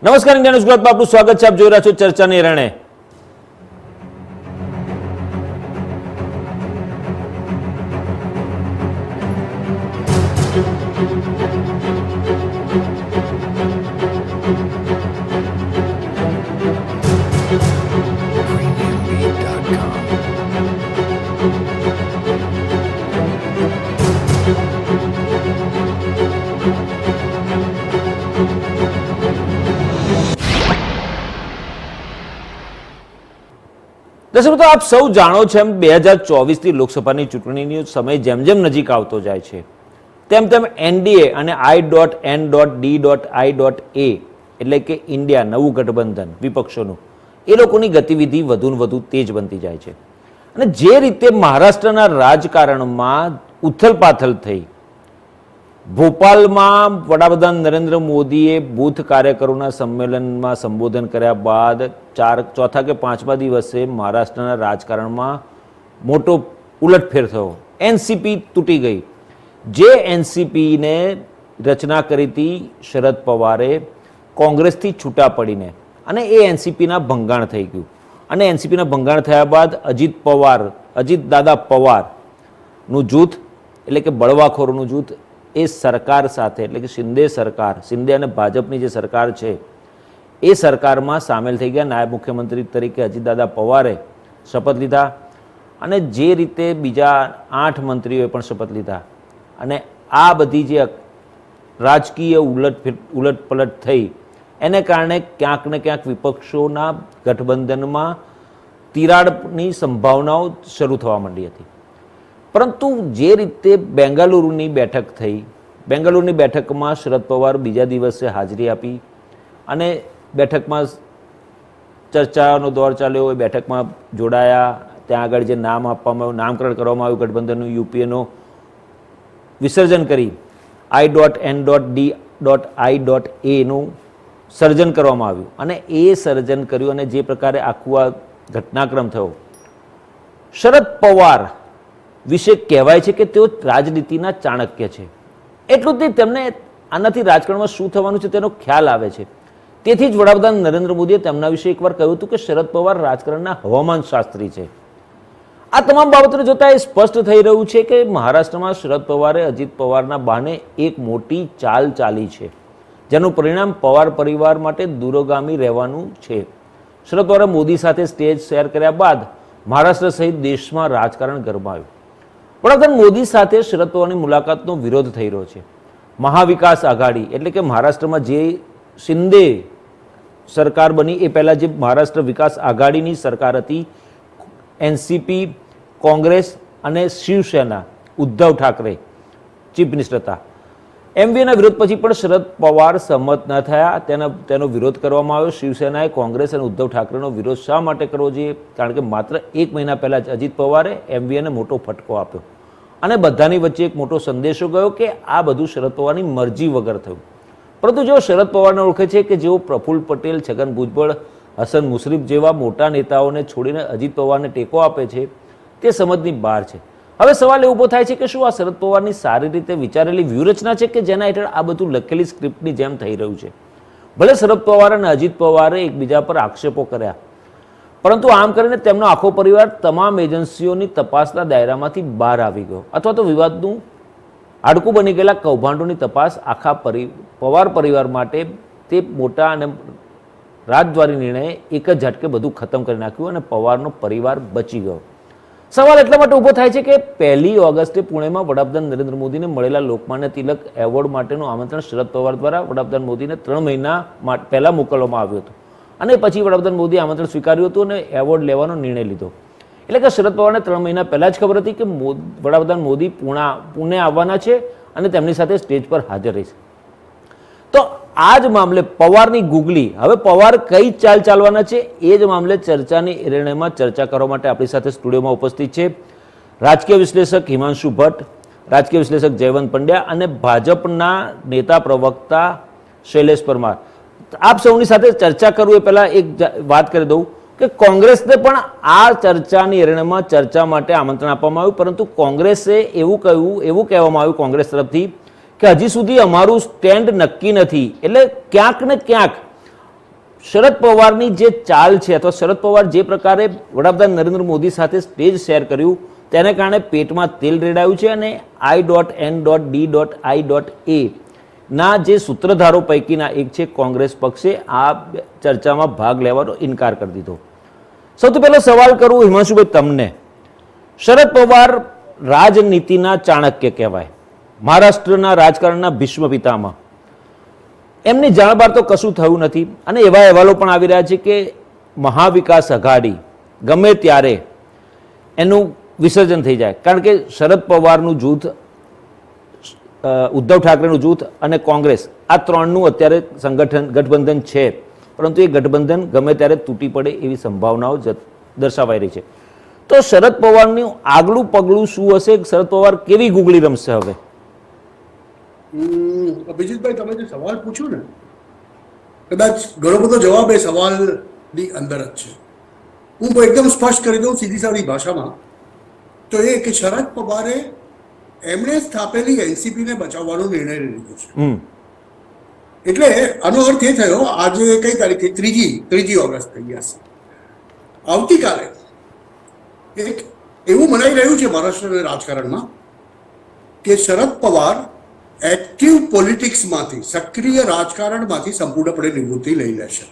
નમસ્કાર, India news ગુજરાતમાં આપનું સ્વાગત છે. આપ જોઈ રહ્યા છો ચર્ચાની રણે. દર્શક મિત્રો, આપ સૌ જાણો છો એમ 2024ની લોકસભાની ચૂંટણીનો સમય જેમ જેમ નજીક આવતો જાય છે તેમ તેમ એનડીએ અને I.N.D.I.A એટલે કે ઇન્ડિયા નવું ગઠબંધન વિપક્ષોનું એ લોકોની ગતિવિધિ વધુ ને વધુ તેજ બનતી જાય છે. અને જે રીતે મહારાષ્ટ્રના રાજકારણમાં ઉથલપાથલ થઈ, ભોપાલમાં વડાપ્રધાન નરેન્દ્ર મોદીએ બૂથ કાર્યકરોના સંમેલનમાં સંબોધન કર્યા બાદ ચોથા કે પાંચમા દિવસે મહારાષ્ટ્રના રાજકારણમાં મોટો ઉલટફેર થયો. એનસીપી તૂટી ગઈ. જે એનસીપીને રચના કરી હતી શરદ પવારે કોંગ્રેસથી છૂટા પડીને, અને એ એનસીપીના ભંગાણ થઈ ગયું. અને એનસીપીના ભંગાણ થયા બાદ અજીત દાદા પવારનું જૂથ એટલે કે બળવાખોરોનું જૂથ એ સરકાર સાથે એટલે કે શિંદે અને ભાજપની જે સરકાર છે એ સરકારમાં સામેલ થઈ ગયા. નાયબ મુખ્યમંત્રી તરીકે અજીતદાદા પવારે શપથ લીધા અને જે રીતે બીજા 8 મંત્રીઓએ પણ શપથ લીધા. અને આ બધી જે રાજકીય ઉલટપલટ થઈ એને કારણે ક્યાંક ને ક્યાંક વિપક્ષોના ગઠબંધનમાં તિરાડની સંભાવનાઓ શરૂ થવા માંડી હતી. પરંતુ જે રીતે બેંગાલુરુની બેઠક થઈ, બેંગાલુરુની બેઠકમાં શરદ પવાર બીજા દિવસે હાજરી આપી અને બેઠકમાં ચર્ચાનો દોર ચાલ્યો. એ બેઠકમાં જોડાયા. ત્યાં આગળ જે નામ આપવામાં આવ્યું, નામકરણ કરવામાં આવ્યું ગઠબંધનનું, યુપીએનું વિસર્જન કરી I.N.D.I.A નું સર્જન કરવામાં આવ્યું. અને એ સર્જન કર્યું અને જે પ્રકારે આખું આ ઘટનાક્રમ થયો, શરદ પવાર વિશે કહેવાય છે કે તેઓ રાજનીતિના ચાણક્ય છે. એટલું જ નહીં, તેમને આનાથી રાજકારણમાં શું થવાનું છે તેનો ખ્યાલ આવે છે. તેથી જ વડાપ્રધાન નરેન્દ્ર મોદીએ તેમના વિશે એકવાર કહ્યું હતું કે શરદ પવાર રાજકારણના હવામાન શાસ્ત્રી છે. આ તમામ બાબતોને જોતા એ સ્પષ્ટ થઈ રહ્યું છે કે મહારાષ્ટ્રમાં શરદ પવારે અજીત પવારના બહાને એક મોટી ચાલ ચાલી છે, જેનું પરિણામ પવાર પરિવાર માટે દૂરોગામી રહેવાનું છે. શરદ પવારે મોદી સાથે સ્ટેજ શેર કર્યા બાદ મહારાષ્ટ્ર સહિત દેશમાં રાજકારણ ગરમાયું. વડાપ્રધાન મોદી સાથે શરદ પવારની મુલાકાતનો વિરોધ થઈ રહ્યો છે. મહાવિકાસ આઘાડી એટલે કે મહારાષ્ટ્રમાં જે શિંદે સરકાર બની એ પહેલાં જે મહારાષ્ટ્ર વિકાસ આઘાડીની સરકાર હતી, એનસીપી, કોંગ્રેસ અને શિવસેના, ઉદ્ધવ ઠાકરે ચીફ મિનિસ્ટર હતા. એમવીએના વિરોધ પછી પણ શરદ પવાર સહમત ન થયા. તેનો વિરોધ કરવામાં આવ્યો. શિવસેનાએ કોંગ્રેસ અને ઉદ્ધવ ઠાકરેનો વિરોધ શા માટે કરવો જોઈએ? કારણ કે માત્ર 1 મહિના પહેલાં જ અજીત પવારે એમવીએને મોટો ફટકો આપ્યો અને બધાની વચ્ચે એક મોટો સંદેશો ગયો કે આ બધું શરદ પવારની મરજી વગર થયું. પરંતુ જેઓ શરદ પવારને ઓળખે છે કે જેઓ પ્રફુલ્લ પટેલ, છગન ભુજબળ, હસન મુશરીફ જેવા મોટા નેતાઓને છોડીને અજીત પવારને ટેકો આપે છે, તે સમજની બહાર છે. હવે સવાલ એ ઊભો થાય છે કે શું આ શરદ પવારની સારી રીતે વિચારેલી વ્યૂહરચના છે કે જેના હેઠળ આ બધું લખેલી સ્ક્રિપ્ટની જેમ થઈ રહ્યું છે? ભલે શરદ પવાર અને અજીત પવારે એકબીજા પર આક્ષેપો કર્યા, પરંતુ આમ કરીને તેમનો આખો પરિવાર તમામ એજન્સીઓની તપાસના દાયરામાંથી બહાર આવી ગયો, અથવા તો વિવાદનું હાડકું બની ગયેલા કૌભાંડોની તપાસ આખા પવાર પરિવાર માટે તે મોટા અને રાજદ્વારી નિર્ણયે એક જ ઝટકે બધું ખતમ કરી નાખ્યું અને પવારનો પરિવાર બચી ગયો. સવાલ એટલા માટે ઊભો થાય છે કે 1 ઓગસ્ટે પુણેમાં વડાપ્રધાન નરેન્દ્ર મોદીને મળેલા લોકમાન્ય તિલક એવોર્ડ માટેનું આમંત્રણ શરદ પવાર દ્વારા વડાપ્રધાન મોદીને 3 મહિના પહેલાં મોકલવામાં આવ્યું હતું. અને પછી વડાપ્રધાન મોદીએ આમંત્રણ સ્વીકાર્યું હતું અને એવોર્ડ લેવાનો નિર્ણય લીધો. એટલે કે શરદ પવારને 3 મહિના પહેલાં જ ખબર હતી કે વડાપ્રધાન મોદી પુણે આવવાના છે અને તેમની સાથે સ્ટેજ પર હાજર રહેશે. તો આ જ મામલે પવારની ગુગલી, હવે પવાર કઈ ચાલ ચાલવાના છે એ જ મામલે ચર્ચાની એરેનામાં ચર્ચા કરવા માટે આપણી સાથે સ્ટુડિયોમાં ઉપસ્થિત છે રાજકીય વિશ્લેષક હિમાંશુ ભટ્ટ, રાજકીય વિશ્લેષક જયવંત પંડ્યા અને ભાજપના નેતા પ્રવક્તા શૈલેષ પરમાર. આપ સૌની સાથે ચર્ચા કરું એ પહેલાં એક વાત કરી દઉં કે કોંગ્રેસને પણ આ ચર્ચાની એરેનામાં ચર્ચા માટે આમંત્રણ આપવામાં આવ્યું, પરંતુ કોંગ્રેસે એવું કહેવામાં આવ્યું કોંગ્રેસ તરફથી કે હજી સુધી અમારું સ્ટેન્ડ નક્કી નથી. એટલે ક્યાંક ને ક્યાંક શરદ પવારની જે ચાલ છે અથવા શરદ પવાર જે પ્રકારે વડાપ્રધાન નરેન્દ્ર મોદી સાથે સ્ટેજ શેર કર્યું તેને કારણે પેટમાં તેલ રેડાયું છે અને I.N.D.I.A ના જે સૂત્રધારો પૈકીના એક છે કોંગ્રેસ પક્ષે આ ચર્ચામાં ભાગ લેવાનો ઇનકાર કરી દીધો. સૌથી પહેલો સવાલ કરું હિમાંશુભાઈ તમને, શરદ પવાર રાજનીતિના ચાણક્ય કહેવાય, મહારાષ્ટ્રના રાજકારણના ભીષ્મ પિતામહ. એમની જાણબાર તો કશું થયું નથી અને એવા અહેવાલો પણ આવી રહ્યા છે કે મહાવિકાસ અઘાડી ગમે ત્યારે એનું વિસર્જન થઈ જાય, કારણ કે શરદ પવારનું જૂથ, ઉદ્ધવ ઠાકરેનું જૂથ અને કોંગ્રેસ આ ત્રણનું અત્યારે ગઠબંધન છે, પરંતુ એ ગઠબંધન ગમે ત્યારે તૂટી પડે એવી સંભાવનાઓ દર્શાવાઈ રહી છે. તો શરદ પવારનું આગલું પગલું શું હશે? શરદ પવાર કેવી ગુગળી રમશે હવે? અભિજીતભાઈ, તમે જે સવાલ પૂછ્યો ને, કદાચ ઘણો બધો જવાબ એ સવાલની અંદર જ છે. હું એકદમ સ્પષ્ટ કરી દઉં સીધી સાદી ભાષામાં, તો એ કે શરદ પવારે એમણે સ્થાપેલી એનસીપીને બચાવવાનો નિર્ણય લીધો છે. એટલે આનો અર્થ એ થયો, આજે કઈ તારીખે? ત્રીજી ઓગસ્ટ થઈ ગયા છે. આવતીકાલે એક એવું મનાઈ રહ્યું છે મહારાષ્ટ્રના રાજકારણમાં કે શરદ પવાર એક્ટિવ પોલિટિક્સમાંથી, સક્રિય રાજકારણમાંથી સંપૂર્ણપણે નિવૃત્તિ લઈ લેશે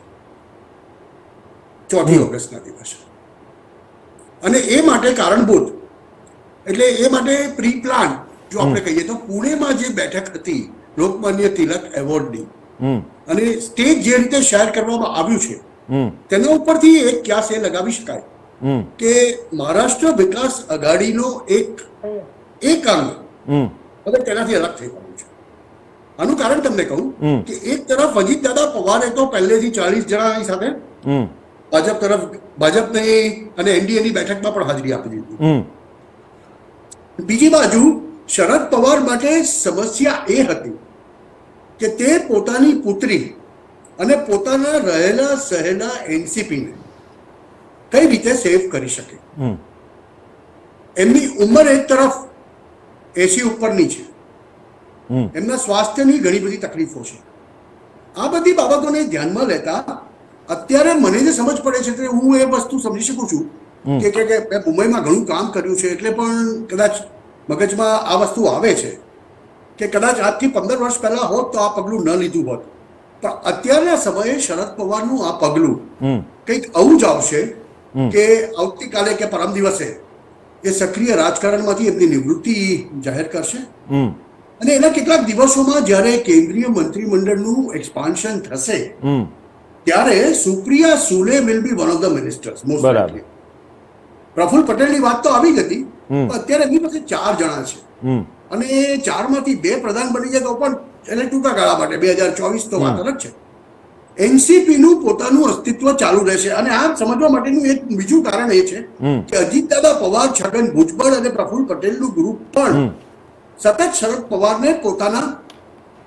4 ઓગસ્ટના દિવસે. અને એ માટે કારણભૂત, એટલે એ માટે પ્રી પ્લાન જો આપણે કહીએ તો પુણેમાં જે બેઠક હતી લોકમાન્ય તિલક એવોર્ડની, અને સ્ટેજ જે રીતે શેર કરવામાં આવ્યું છે તેના ઉપરથી એક ક્યાસ એ લગાવી શકાય કે મહારાષ્ટ્ર વિકાસ અઘાડીનો એક અંગ હવે તેનાથી અલગ થઈ ગયું છે. આનું કારણ તમને કહું કે એક તરફ અજીત દાદા પવારે તો પહેલેથી 40 જણાની સાથે ભાજપની અને એનડીએની બેઠકમાં પણ હાજરી આપી દીધી. બીજી બાજુ શરદ પવાર માટે સમસ્યા એ હતી કે તે પોતાની પુત્રી અને પોતાના રહેલા સહેલા એનસીપીને કઈ રીતે સેવ કરી શકે. એમની ઉંમર એક તરફ 80 ઉપરની છે, એમના સ્વાસ્થ્યની ઘણી બધી તકલીફો છે. આ બધી બાબતોને ધ્યાનમાં લેતા અત્યારે મને જે સમજ પડે છે તે હું એ વસ્તુ સમજી શકું છું કે મેં મુંબઈમાં ઘણું કામ કર્યું છે એટલે પણ કદાચ મગજમાં આ વસ્તુ આવે છે કે કદાચ આજથી 15 વર્ષ પહેલા હોત તો આ પગલું ન લીધું હોત, પણ અત્યારના સમયે શરદ પવારનું આ પગલું કંઈક આવું જ આવશે કે આવતીકાલે કે પરમ દિવસે એ સક્રિય રાજકારણમાંથી એમની નિવૃત્તિ જાહેર કરશે. અને એના કેટલાક દિવસોમાં જ્યારે કેન્દ્રીય મંત્રીમંડળનું એક્સપાન્શન થશે ત્યારે Supriya Sule will be one of the ministers most likely. Praful પટેલની વાત તો આવી જ હતી, પણ અત્યારે એમની પાસે 4 જણા છે અને 4 માંથી 2 પ્રધાન બની જાય તો પણ એને ટૂંકા ગાળા માટે 2024 તો વાત અલગ છે. એનસીપી નું પોતાનું અસ્તિત્વ ચાલુ રહેશે. અને આ સમજવા માટેનું એક બીજું કારણ એ છે કે અજીત દાદા પવાર, છગન ભુજબળ અને પ્રફુલ્લ પટેલનું ગ્રુપ પણ સતત શરદ પવારને પોતાના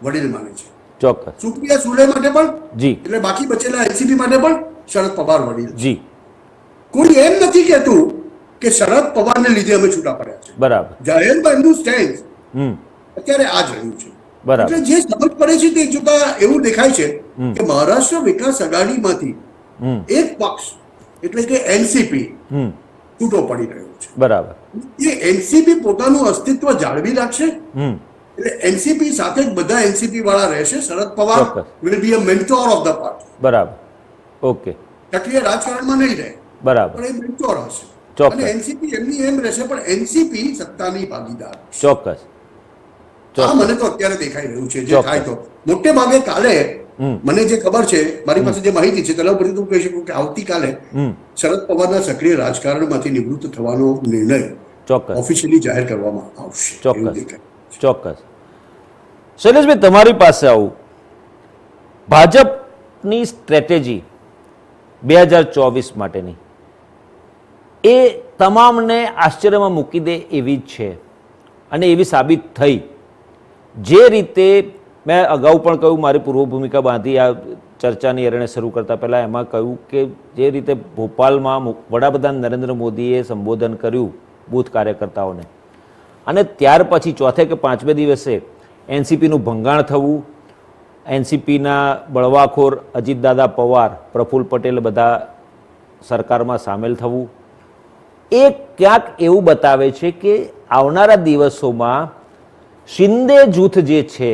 વડીલ માને છે. ચોક્કસ. સુપ્રિયા સુલે માટે પણ જી, એટલે બાકી બચેલા એનસીપી માટે પણ શરદ પવાર વડીલ જી. કોઈ એમ નથી કહેતું કે શરદ પવારને લીધે અમે છૂટા પડ્યા છે. બરાબર. જાહેરમાં એમનું સ્ટેન્ડ અત્યારે આ જ રહ્યું છે. એટલે જે સમજ પડે છે તે જોતા એવું દેખાય છે કે મહારાષ્ટ્ર વિકાસ અઘાડીમાંથી એક પક્ષ એટલે કે એનસીપી છૂટો પડી રહ્યો છે. બરાબર. એ એનસીપી પોતાનું અસ્તિત્વ જાળવી રાખશે. એટલે એનસીપી સાથે જ બધા એનસીપી વાળા રહેશે. Sharad Pawar will be a mentor of the party. બરાબર. ઓકે. સક્રિય રાજકારણમાં નહીં રહે, બરાબર, પણ એ મેન્ટોર હશે. અને એનસીપી એમની એમ રહેશે, પણ એનસીપી સત્તાની ભાગીદાર. ચોક્કસ. આ મને તો અત્યારે દેખાઈ રહ્યું છે. જે થાય તો મોટે ભાગે કાલે મને જે ખબર છે, મારી પાસે જે માહિતી છે તેના ઉપરથી હું કહી શકું કે આવતીકાલે શરદ પવારના સક્રિય રાજકારણમાંથી નિવૃત્ત થવાનો નિર્ણય ચોક્કસ ઓફિશિયલી જાહેર કરવામાં આવશે. ચોક્કસ. શૈલેષભાઈ, તમારી પાસે આવું, ભાજપની સ્ટ્રેટેજી 2024 માટેની એ તમામને આશ્ચર્યમાં મૂકી દે એવી જ છે અને એવી સાબિત થઈ. જે રીતે મેં અગાઉ પણ કહ્યું, મારી પૂર્વ ભૂમિકા બાંધી આ ચર્ચાની અરણે શરૂ કરતા પહેલાં એમાં કહ્યું કે જે રીતે ભોપાલમાં વડાપ્રધાન નરેન્દ્ર મોદીએ સંબોધન કર્યું બૂથ કાર્યકર્તાઓને, અને ત્યાર પછી ચોથે કે પાંચમે દિવસે એનસીપીનું ભંગાણ થવું, એનસીપીના બળવાખોર અજીતદાદા પવાર, પ્રફુલ્લ પટેલ બધા સરકારમાં સામેલ થવું, એ ક્યાંક એવું બતાવે છે કે આવનારા દિવસોમાં શિંદે જૂથ જે છે,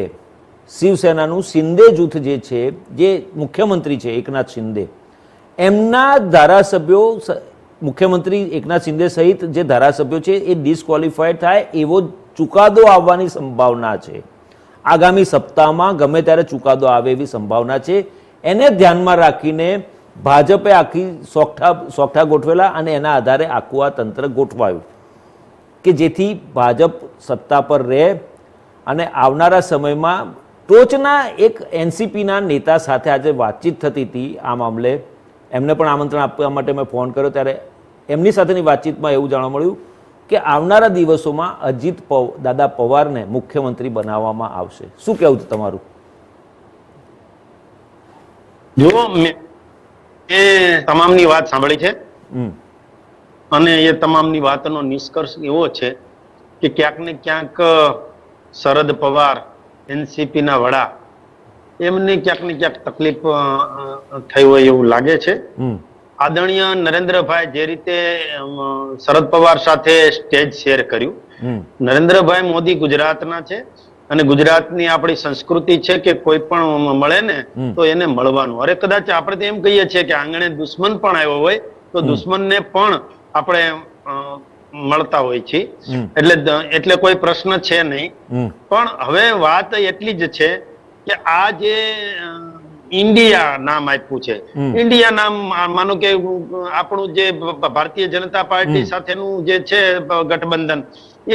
શિવસેનાનું શિંદે જૂથ જે છે, જે મુખ્યમંત્રી છે એકનાથ શિંદે, એમના ધારાસભ્યો, મુખ્યમંત્રી એકનાથ શિંદે સહિત જે ધારાસભ્યો છે એ ડિસ્ક્વોલિફાઈડ થાય એવો ચુકાદો આવવાની સંભાવના છે. આગામી સપ્તાહમાં ગમે ત્યારે ચુકાદો આવે એવી સંભાવના છે. એને ધ્યાનમાં રાખીને ભાજપે આખી સોગઠા ગોઠવેલા અને એના આધારે આખું આ તંત્ર ગોઠવાયું કે જેથી ભાજપ સત્તા પર રહે અને આવનારા સમયમાં ટોચના એક એનસીપીના નેતા સાથે આજે વાતચીત થતી હતી આ મામલે. એમને પણ આમંત્રણ આપવા માટે મેં ફોન કર્યો ત્યારે એમની સાથેની વાતચીતમાં એવું જાણવા મળ્યું કે આવનારા દિવસોમાં અજીત દાદા પવારને મુખ્યમંત્રી બનાવવામાં આવશે. શું કહેવું છે તમારું? જો એ તમામની વાત સાંભળી છે અને એ તમામની વાતનો નિષ્કર્ષ એવો છે કે ક્યાંક ને ક્યાંક શરદ પવાર, એનસીપી ના વડા, એમને ક્યાંક ને ક્યાંક તકલીફ થઈ હોય એવું લાગે છે. આદરણીય નરેન્દ્રભાઈ જે રીતે શરદ પવાર સાથે સ્ટેજ શેર કર્યું, નરેન્દ્રભાઈ મોદી ગુજરાતના છે અને ગુજરાતની આપણી સંસ્કૃતિ છે કે કોઈ પણ મળે ને તો એને મળવાનું. અરે કદાચ આપણે તો એમ કહીએ છીએ કે આંગણે દુશ્મન પણ આવ્યો હોય તો દુશ્મનને પણ આપણે મળતા હોય છે, એટલે કોઈ પ્રશ્ન છે નહીં. પણ હવે વાત એટલી જ છે કે આ જે ઇન્ડિયા નામ આપ્યું છે, ઇન્ડિયા નામ માનો કે આપણું જે ભારતીય જનતા પાર્ટી સાથેનું જે છે ગઠબંધન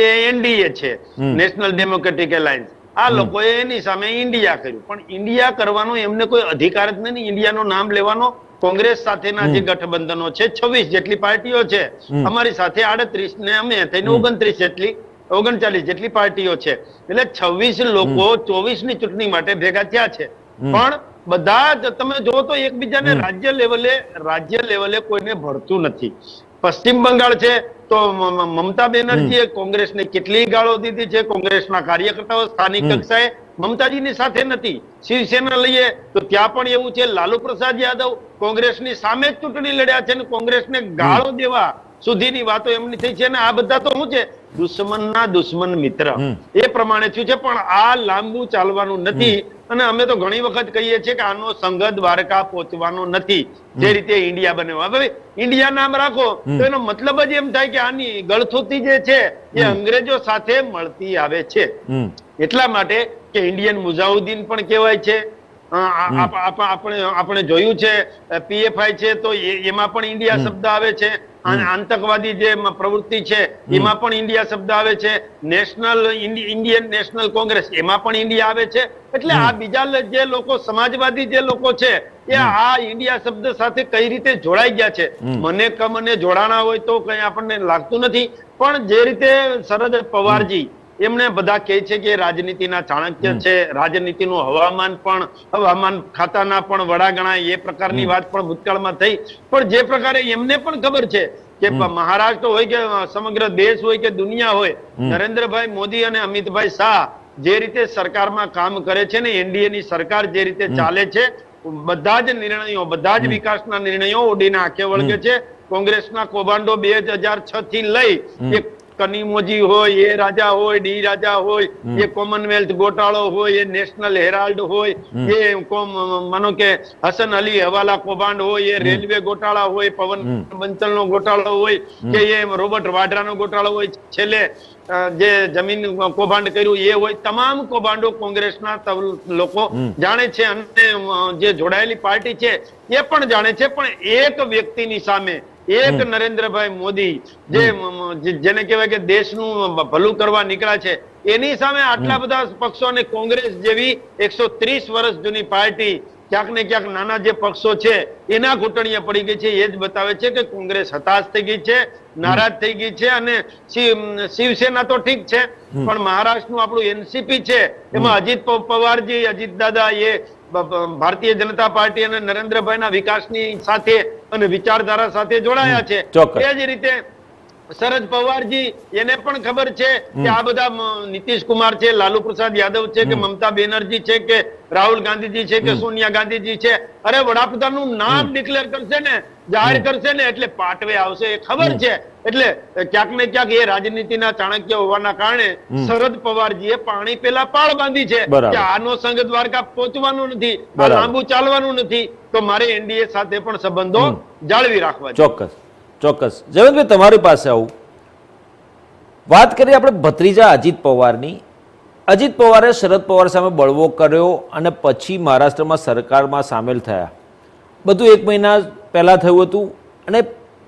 એ એનડીએ છે, નેશનલ ડેમોક્રેટિક એલાયન્સ. આ લોકોએ એની સામે ઇન્ડિયા કર્યું, પણ ઇન્ડિયા કરવાનો એમને કોઈ અધિકાર જ નહીં. ઇન્ડિયાનું નામ લેવાનો કોંગ્રેસ સાથેના જે ગઠબંધનો છે, 26 જેટલી પાર્ટીઓ છે, અમારી સાથે 38 ને અમે થઈને 39 જેટલી પાર્ટીઓ છે, એટલે 26 લોકો 24 ની ચૂંટણી માટે ભેગા થયા છે. પણ બધા જ તમે જો તો એકબીજાને રાજ્ય લેવલે કોઈને ભળતું નથી. પશ્ચિમ બંગાળ છે તો મમતા બેનર્જીએ કોંગ્રેસને કેટલી ગાળો દીધી છે. કોંગ્રેસના કાર્યકર્તાઓ સ્થાનિક કક્ષાએ મમતાજીની સાથે નથી. શિવસેના લઈએ તો ત્યાં પણ એવું છે. લાલુ પ્રસાદ યાદવ કોંગ્રેસની સામે જ ચૂંટણી લડ્યા છે અને કોંગ્રેસને ગાળો દેવા સુધીની વાતો એમની થઈ છે. અને આ બધા તો શું છે, દુશ્મનના દુશ્મન મિત્ર એ પ્રમાણે થયું છે. પણ આ લાંબુ ચાલવાનું નથી અને અમે તો ઘણી વખત કહીએ છીએ કે આનો સંઘ દ્વારકા પહોંચવાનો નથી. જે રીતે ઇન્ડિયા બન્યો, હવે ઇન્ડિયા નામ રાખો તો એનો મતલબ જ એમ થાય કે આની ગળથૂતી જે છે એ અંગ્રેજો સાથે મળતી આવે છે. એટલા માટે કે ઇન્ડિયન મુજાહિદીન પણ કહેવાય છે. આપણે જોયું છે પીએફઆઈ છે તો એમાં પણ ઇન્ડિયા શબ્દ આવે છે. આતંકવાદી જે પ્રવૃત્તિ છે એમાં પણ ઇન્ડિયા શબ્દ આવે છે. ઇન્ડિયન નેશનલ કોંગ્રેસ એમાં પણ ઇન્ડિયા આવે છે. એટલે આ બીજા જે લોકો સમાજવાદી જે લોકો છે એ આ ઇન્ડિયા શબ્દ સાથે કઈ રીતે જોડાઈ ગયા છે, મને જોડાણા હોય તો કઈ આપણને લાગતું નથી. પણ જે રીતે શરદ પવારજી એમને બધા કહે છે કે રાજનીતિના ચાણક્ય છે, રાજનીતિનું હવામાન ખાતાના પણ વડા ગણાય, એ પ્રકારની વાત પણ ભૂતકાળમાં થઈ. પણ જે પ્રકારે એમને પણ ખબર છે કે મહારાષ્ટ્ર હોય કે સમગ્ર દેશ હોય કે દુનિયા હોય, નરેન્દ્રભાઈ મોદી અને અમિતભાઈ શાહ જે રીતે સરકારમાં કામ કરે છે ને, એનડીએ ની સરકાર જે રીતે ચાલે છે, બધા જ નિર્ણયો, બધા જ વિકાસના નિર્ણયો ઓડીને આંખે વળગે છે. કોંગ્રેસના કૌભાંડો 2006 થી લઈ કનીમોજી હોય, એ રાજા હોય, ડી રાજા હોય, એ કોમનવેલ્થ ગોટાળો હોય, એ નેશનલ હેરાલ્ડ હોય, એ માનો કે હસન અલી હવાલા કૌભાંડ હોય, એ રેલવે ગોટાળા હોય, પવન બંચલનો ગોટાળો હોય, કે એ રોબર્ટ વાડ્રાનો ગોટાળો હોય, છેલ્લે જે જમીન કૌભાંડ કર્યું એ હોય, તમામ કૌભાંડો કોંગ્રેસના લોકો જાણે છે અને જે જોડાયેલી પાર્ટી છે એ પણ જાણે છે. પણ એક વ્યક્તિની સામે, એક નરેન્દ્રભાઈ મોદી જેને કહેવાય કે દેશનું ભલું કરવા નીકળ્યા છે, એની સામે આટલા બધા પક્ષો અને કોંગ્રેસ જેવી 130 વર્ષ જૂની પાર્ટી ક્યાંક ને ક્યાંક નાના જે પક્ષો છે એના ઘૂંટણીએ પડી ગઈ છે. એ જ બતાવે છે કે કોંગ્રેસ હતાશ થઈ ગઈ છે, નારાજ થઈ ગઈ છે. અને શિવસેના તો ઠીક છે, પણ મહારાષ્ટ્રનું આપણું એનસીપી છે એમાં અજીત પવારજી, અજીત દાદા એ ભારતીય જનતા પાર્ટી અને નરેન્દ્રભાઈના વિકાસની સાથે અને વિચારધારા સાથે જોડાયા છે. એ જ રીતે શરદ પવારજી એને પણ ખબર છે કે આ બધા નીતિશ કુમાર છે, લાલુ પ્રસાદ યાદવ છે કે મમતા બેનર્જી છે કે રાહુલ ગાંધીજી છે કે સોનિયા ગાંધીજી છે, અરે વડાપ્રધાનનું નામ ડિક્લેર કરશે ને, જાહેર કરશે ને એટલે પાટવે આવશે, એ ખબર છે. એટલે ક્યાંક ને ક્યાંક એ રાજનીતિના ચાણક્ય હોવાના કારણે શરદ પવારજીએ પાણી પેલા પાળ બાંધી છે બરાબર. કે આનો સંઘ દ્વારકા પહોંચવાનું નથી, આ બરાબર. લાંબુ ચાલવાનું નથી, તો મારે એનડીએ સાથે પણ સંબંધો જાળવી રાખવા છે. ચોક્કસ ચોક્કસ. જયવંતભાઈ, તમારી પાસે આવું. વાત કરીએ આપણે ભત્રીજા અજીત પવારની. અજીત પવારે શરદ પવાર સામે બળવો કર્યો અને પછી મહારાષ્ટ્રમાં સરકારમાં સામેલ થયા. બધું 1 મહિના પહેલાં થયું હતું અને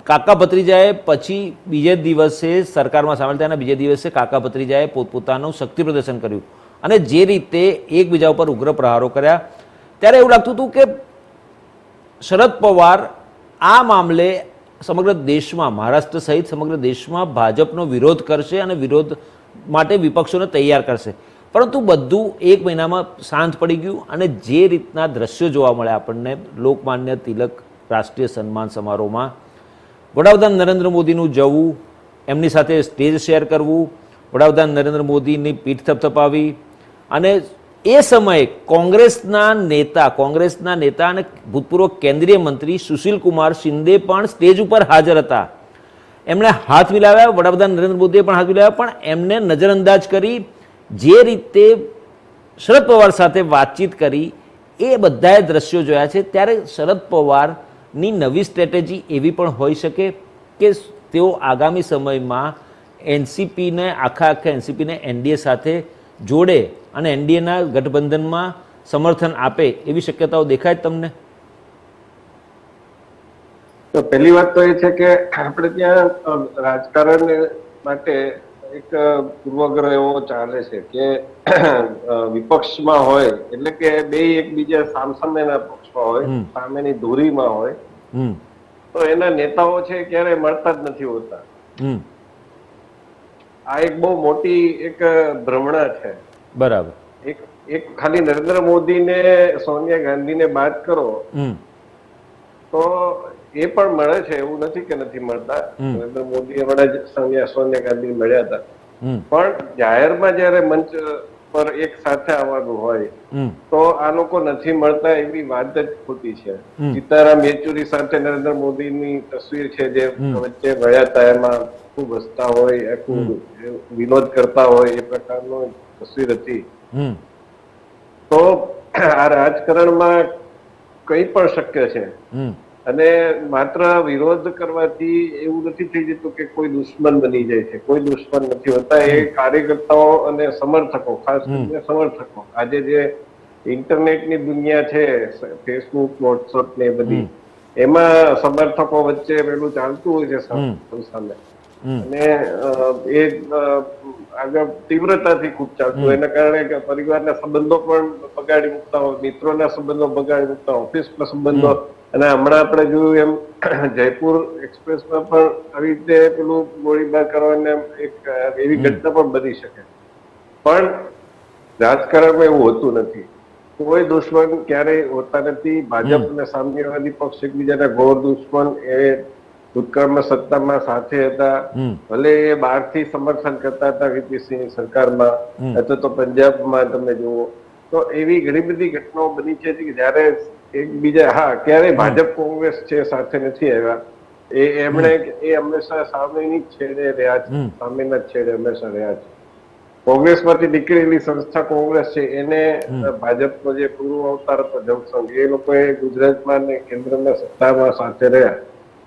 કાકા ભત્રીજાએ પછી બીજે દિવસે સરકારમાં સામેલ થયા અને બીજે દિવસે કાકા ભત્રીજાએ પોતપોતાનું શક્તિ પ્રદર્શન કર્યું અને જે રીતે એકબીજા ઉપર ઉગ્ર પ્રહારો કર્યા, ત્યારે એવું લાગતું હતું કે શરદ પવાર આ મામલે સમગ્ર દેશમાં, મહારાષ્ટ્ર સહિત સમગ્ર દેશમાં ભાજપનો વિરોધ કરશે અને વિરોધ માટે વિપક્ષોને તૈયાર કરશે. પરંતુ બધું 1 મહિનામાં શાંત પડી ગયું અને જે રીતના દ્રશ્યો જોવા મળે આપણને લોકમાન્ય તિલક રાષ્ટ્રીય સન્માન સમારોહમાં, વડાપ્રધાન નરેન્દ્ર મોદીનું જવું, એમની સાથે સ્ટેજ શેર કરવું, વડાપ્રધાન નરેન્દ્ર મોદીની પીઠ થપથપાવી અને એ સમયે કોંગ્રેસના નેતા અને ભૂતપૂર્વ કેન્દ્રીય મંત્રી સુશીલ કુમાર શિંદે પણ સ્ટેજ ઉપર હાજર હતા. એમણે હાથ મિલાવ્યા, વડાપ્રધાન નરેન્દ્ર મોદીએ પણ હાથ મિલાવ્યા, પણ એમને નજરઅંદાજ કરી. જે રીતે શરદ પવાર સાથે વાતચીત કરી, એ બધાએ દ્રશ્યો જોયા છે. ત્યારે શરદ પવારની નવી સ્ટ્રેટેજી એવી પણ હોઈ શકે કે તેઓ આગામી સમયમાં એનસીપીને એનસીપીને એનડીએ સાથે જોડે અને એનડીએના ગઠબંધનમાં સમર્થન આપે, એવી શક્યતાઓ દેખાય તમને? તો પહેલી વાત તો એ છે કે આપણે ત્યાં રાજકારણ માટે એક પૂર્વગ્રહ એવો ચાલે છે કે વિપક્ષમાં હોય એટલે કે બે એકબીજા સામસામેના પક્ષમાં હોય, સામેની ધુરીમાં હોય, તો એના નેતાઓ છે ક્યારે મળતા જ નથી હોતા. આ એક બહુ મોટી એક ભ્રમણા છે. બરાબર. એક ખાલી નરેન્દ્ર મોદીને સોનિયા ગાંધીને બાદ કરો તો એ પણ મળે છે, એવું નથી કે નથી મળતા. નરેન્દ્ર મોદી હમણાં જ સોનિયા ગાંધી મળ્યા હતા, પણ જાહેરમાં જયારે મંચ પર એક સાથે આવવાનું હોય તો આ લોકો નથી મળતા, એવી વાત જ ખોટી છે. સીતારામ યેચુરી સાથે નરેન્દ્ર મોદીની તસવીર છે જે વચ્ચે મળ્યા હતા, એમાં ખૂબ હસતા હોય, આખું વિનોદ કરતા હોય એ પ્રકારનો તસવીર હતી. તો આ રાજકારણમાં કંઈ પણ શક્ય છે અને માત્ર વિરોધ કરવાથી એવું નથી થઈ જતું કે કોઈ દુશ્મન બની જાય છે. કોઈ દુશ્મન નથી હોતા. એ કાર્યકર્તાઓ અને સમર્થકો, ખાસ કરીને સમર્થકો, આજે જે ઇન્ટરનેટની દુનિયા છે, ફેસબુક, વોટ્સઅપ ને બધી, એમાં સમર્થકો વચ્ચે પેલું ચાલતું હોય છે સામે, અને એ આગળ તીવ્રતાથી ખૂબ ચાલતું હોય. એના કારણે પરિવારના સંબંધો પણ બગાડી મૂકતા હોય, મિત્રોના સંબંધો બગાડી મૂકતા હોય, ઓફિસના સંબંધો. અને હમણાં આપણે જોયું એમ જયપુર એક્સપ્રેસમાં પણ આવી રીતે પેલું ગોળીબાર કરવાને એક એવી ઘટના પણ બની શકે. પણ રાજકારણમાં એવું હોતું નથી. કોઈ દુશ્મન ક્યારેય હોતા નથી. ભાજપ અને સામ્યવાદી પક્ષ એકબીજાના ઘોર દુશ્મન. એ ભૂતકાળમાં સત્તામાં સાથે હતા, ભલે એ બહારથી સમર્થન કરતા હતા વીપીસિંહ સરકારમાં, અથવા તો પંજાબમાં તમે જુઓ તો એવી ઘણી બધી ઘટનાઓ બની છે કે જયારે એકબીજા, હા, ક્યારેય ભાજપ કોંગ્રેસ છે સાથે નથી આવ્યા. એમણે હંમેશા સામેની છેડે રહ્યા છે, સામેના છેડે હંમેશા રહ્યા છે. કોંગ્રેસમાંથી નીકળેલી સંસ્થા કોંગ્રેસ છે, એને ભાજપનો જે પૂર્વ અવતાર હતો જનસંઘ, એ લોકોએ ગુજરાતમાં ને કેન્દ્રમાં સત્તામાં સાથે રહ્યા.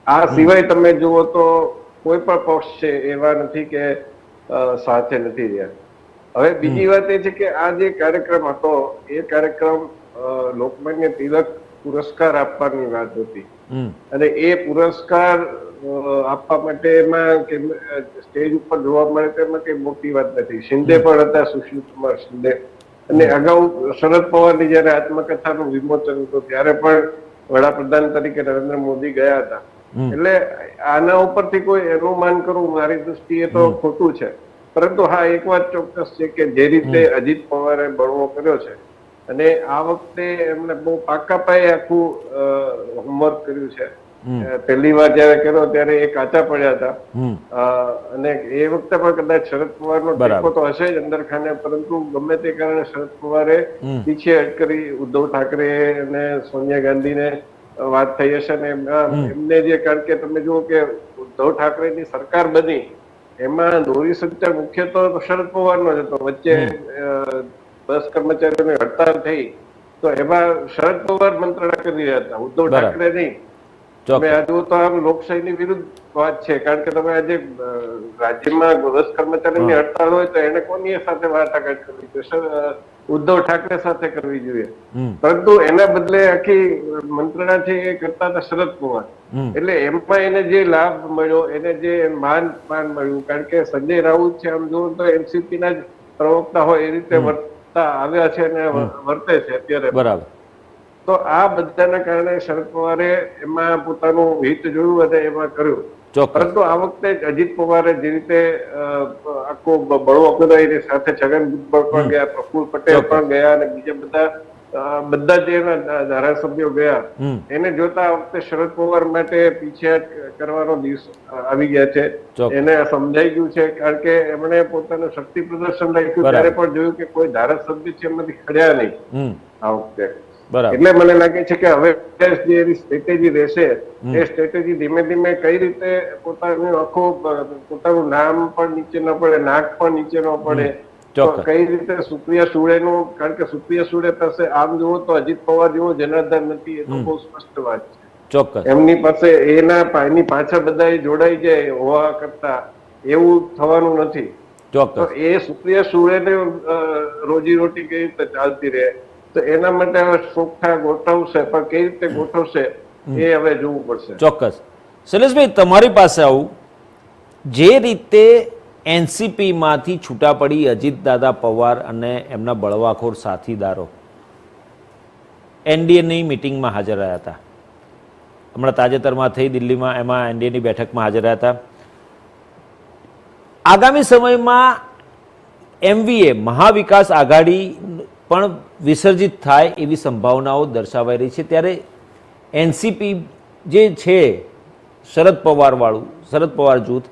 આ સિવાય તમે જુઓ તો કોઈ પણ પક્ષ છે એવા નથી કે સાથે નથી રહ્યા. હવે બીજી વાત એ છે કે આ જે કાર્યક્રમ હતો એ કાર્યક્રમ લોકમાન્ય તિલક પુરસ્કાર આપવાની વાત હતી, અને એ પુરસ્કાર આપવા માટે એમાં સ્ટેજ ઉપર જોવા મળે તેમાં કઈ મોટી વાત નથી. શિંદે પણ હતા, સુશીલ કુમાર શિંદે, અને અગાઉ શરદ પવારની જયારે આત્મકથાનું વિમોચન હતું ત્યારે પણ વડાપ્રધાન તરીકે નરેન્દ્ર મોદી ગયા હતા. એટલે આના ઉપરથી કોઈ અનુમાન કરવું મારી દૃષ્ટિએ તો ખોટું છે. પરંતુ હા, એક વાત ચોક્કસ છે કે જે રીતે અજીત પવારે બળવો કર્યો છે અને આ વખતે એમણે બહુ પાકા પાયે આખું હોમવર્ક કર્યું છે, પહેલી વાર જયારે કર્યો ત્યારે એ કાચા પડ્યા હતા. હમ અને એ વખતે પણ કદાચ શરદ પવારનો ટેકો તો હશે જ અંદર ખાને, પરંતુ ગમે તે કારણે શરદ પવારે પીછેહટ કરી ઉદ્ધવ ઠાકરે અને સોનિયા ગાંધીને વાત થઈ હશે ને એમને જે, કારણ કે તમે જુઓ કે ઉદ્ધવ ઠાકરેની સરકાર બની એમાં દોરી સંચાર મુખ્ય તો શરદ પવારનો જ હતો. વચ્ચે બસ કર્મચારીઓની હડતાલ થઈ તો એમાં શરદ પવાર મંત્રણા કરી રહ્યા હતા, ઉદ્ધવ ઠાકરે નહીં. તમે આ જુઓ તો આમ લોકશાહીની વિરુદ્ધ વાત છે, કારણ કે તમે આજે રાજ્યમાં બસ કર્મચારીની હડતાલ હોય તો એને કોની સાથે વાટાઘાટ કરવી જોઈએ? ઉદ્ધવ ઠાકરે સાથે કરવી જોઈએ. પરંતુ એના બદલે આખી મંત્રણા છે એ કરતા હતા શરદ પવાર. એટલે એમાં એને જે લાભ મળ્યો, એને જે માન મળ્યું, કારણ કે સંજય રાઉત છે આમ જુઓ તો એનસીપી ના જ પ્રવક્તા હોય એ રીતે વર્તતા આવ્યા છે અને વર્તે છે અત્યારે. બરાબર. તો આ બધાના કારણે શરદ પવારે એમાં પોતાનું હિત જોયું અને એમાં કર્યું. પરંતુ આ વખતે અજીત પવારે જે રીતે આખો બળવો કર્યો એની સાથે છગન ભુજબળ પણ ગયા, પ્રફુલ્લ પટેલ પણ ગયા અને બીજા બધા જે એના ધારાસભ્યો ગયા, એને જોતા આ વખતે શરદ પવાર માટે પીછેહટ કરવાનો દિવસ આવી ગયા છે. એને સમજાઈ ગયું છે, કારણ કે એમણે પોતાનું શક્તિ પ્રદર્શન રાખ્યું ત્યારે પણ જોયું કે કોઈ ધારાસભ્ય છે એમાંથી ખડ્યા નહીં આ વખતે. એટલે મને લાગે છે કે હવે જે એની સ્ટ્રેટેજી રહેશે એ સ્ટ્રેટેજી ધીમે ધીમે કઈ રીતે પોતાનું નામ પણ નીચે ન પડે, નાક પણ નીચે ન પડે, તો કઈ રીતે સુપ્રિયા સુળેનું, કારણ કે સુપ્રિયા સુળે પાસે આમ જુઓ તો અજીત પવાર જેવો જનાર્દન નથી, એ તો બહુ સ્પષ્ટ વાત છે. ચોક્કસ એમની પાસે એની પાછળ બધા જોડાઈ જાય હોવા કરતા એવું થવાનું નથી. તો એ સુપ્રિયા સુળેને રોજીરોટી કઈ રીતે ચાલતી રહે, તો એના માટે હવે ચોખ્ખા ગોઠવશે, પણ કઈ રીતે ગોઠવશે એ હવે જોવું પડશે. ચોક્કસ. શૈલેષભાઈ, તમારી પાસે આવું, જે રીતે એનસીપી માંથી છૂટા પડી અજીતદાદા પવાર અને એમના બળવાખોર સાથીદારો એનડીએની મિટિંગમાં હાજર રહ્યા હતા, હમણાં તાજેતરમાં થઈ દિલ્હીમાં, એમાં એનડીએની બેઠકમાં હાજર રહ્યા હતા. આગામી સમયમાં એમવીએ મહાવિકાસ આઘાડી પણ વિસર્જિત થાય એવી સંભાવનાઓ દર્શાવાઈ રહી છે. ત્યારે એનસીપી જે છે શરદ પવારવાળું, શરદ પવાર જૂથ,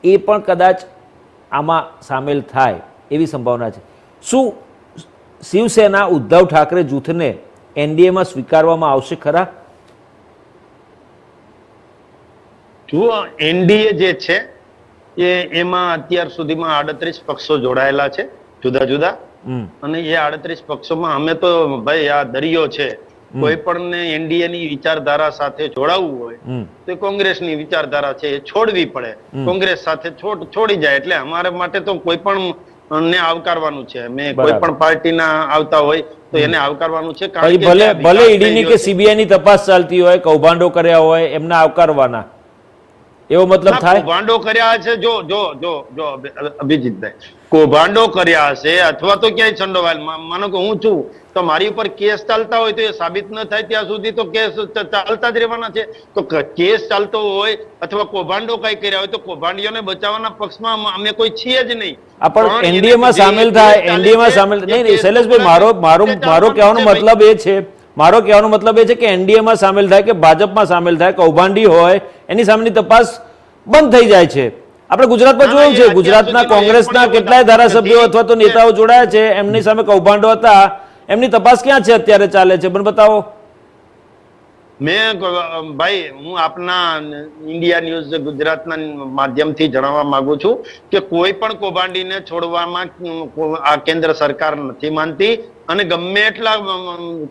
એ પણ કદાચ આમાં સામેલ થાય એવી સંભાવના છે. શું શિવસેના ઉદ્ધવ ઠાકરે જૂથને એનડીએમાં સ્વીકારવામાં આવશે ખરા? જુઓ, એનડીએ જે છે એમાં અત્યાર સુધીમાં 38 પક્ષો જોડાયેલા છે જુદા જુદા, અને એ 38 પક્ષોમાં અમે તો ભાઈ આ દરિયો છે, કોઈ પણ ને એનડીએ ની વિચારધારા સાથે જોડાવવું હોય તો કોંગ્રેસની વિચારધારા છે એ છોડવી પડે, કોંગ્રેસ સાથે છોડી જાય. એટલે અમારા માટે તો કોઈ પણ ને આવકારવાનું છે. મેં કોઈ પણ પાર્ટીના આવતા હોય તો એને આવકારવાનું છે. ભલે ઈડીની કે સીબીઆઈ ની તપાસ ચાલતી હોય, કૌભાંડો કર્યા હોય, એમને આવકારવાના, એવો મતલબ થાય? કૌભાંડો કર્યા છે, જો અભિજીતભાઈ, કૌભાંડો કર્યા હશે અથવા તો ક્યાંય સંડોવાયેલ, માનો કે હું છું તો મારી ઉપર કેસ ચાલતા હોય તો એ સાબિત ન થાય ત્યાં સુધી તો કેસ ચાલતા જ રહેવાના છે. તો કેસ ચાલતો હોય અથવા કૌભાંડો કઈ કર્યા હોય તો કૌભાંડીઓને બચાવવાના પક્ષમાં અમે કોઈ છીએ જ નહીં. પણ એનડીએમાં સામેલ થાય, એનડીએમાં સામેલ નહીં. શૈલેષભાઈ, મારો કહેવાનો મતલબ એ છે, મારો કહેવાનો મતલબ એ છે કે એનડીએમાં સામેલ થાય કે ભાજપમાં સામેલ થાય, કૌભાંડી હોય એની સામેની તપાસ બંધ થઈ જાય છે. આપણે ગુજરાતમાં જોયું છે, ગુજરાતના કોંગ્રેસના કેટલાય ધારાસભ્યો અથવા તો નેતાઓ જોડાયા છે, એમની સામે કૌભાંડો હતા, એમની તપાસ ક્યાં છે, અત્યારે ચાલે છે, મને બતાવો. મેં ભાઈ, હું આપના ઇન્ડિયા ન્યૂઝ ગુજરાતના માધ્યમથી જણાવવા માંગુ છું કે કોઈ પણ કૌભાંડીને છોડવામાં આ કેન્દ્ર સરકાર નથી માનતી, અને ગમે એટલા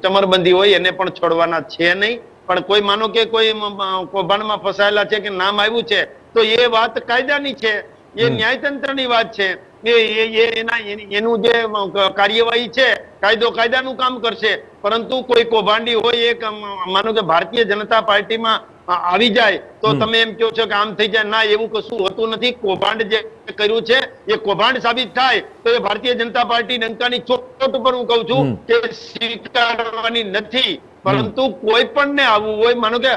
ચમરબંધી હોય એને પણ છોડવાના છે નહીં. પણ કોઈ માનો કે કોઈ કૌભાંડમાં ફસાયેલા છે કે નામ આવ્યું છે તો એ વાત કાયદાની છે, એ ન્યાયતંત્રની વાત છે, એનું જે કાર્યવાહી છે કાયદો કાયદાનું કામ કરશે. પરંતુ કોઈ કૌભાંડી હોય, એક માનો કે ભારતીય જનતા પાર્ટીમાં આવી જાય તો તમે એમ કહો છો કે આમ થઈ જાય, ના, એવું કશું હોતું નથી. કૌભાંડ જે કર્યું છે એ કૌભાંડ સાબિત થાય તો એ ભારતીય જનતા પાર્ટી ડંકાની ચોટ ઉપર હું કહું છું કે સ્વીકારવાની નથી. પરંતુ કોઈ પણ ને આવવું હોય, માનો કે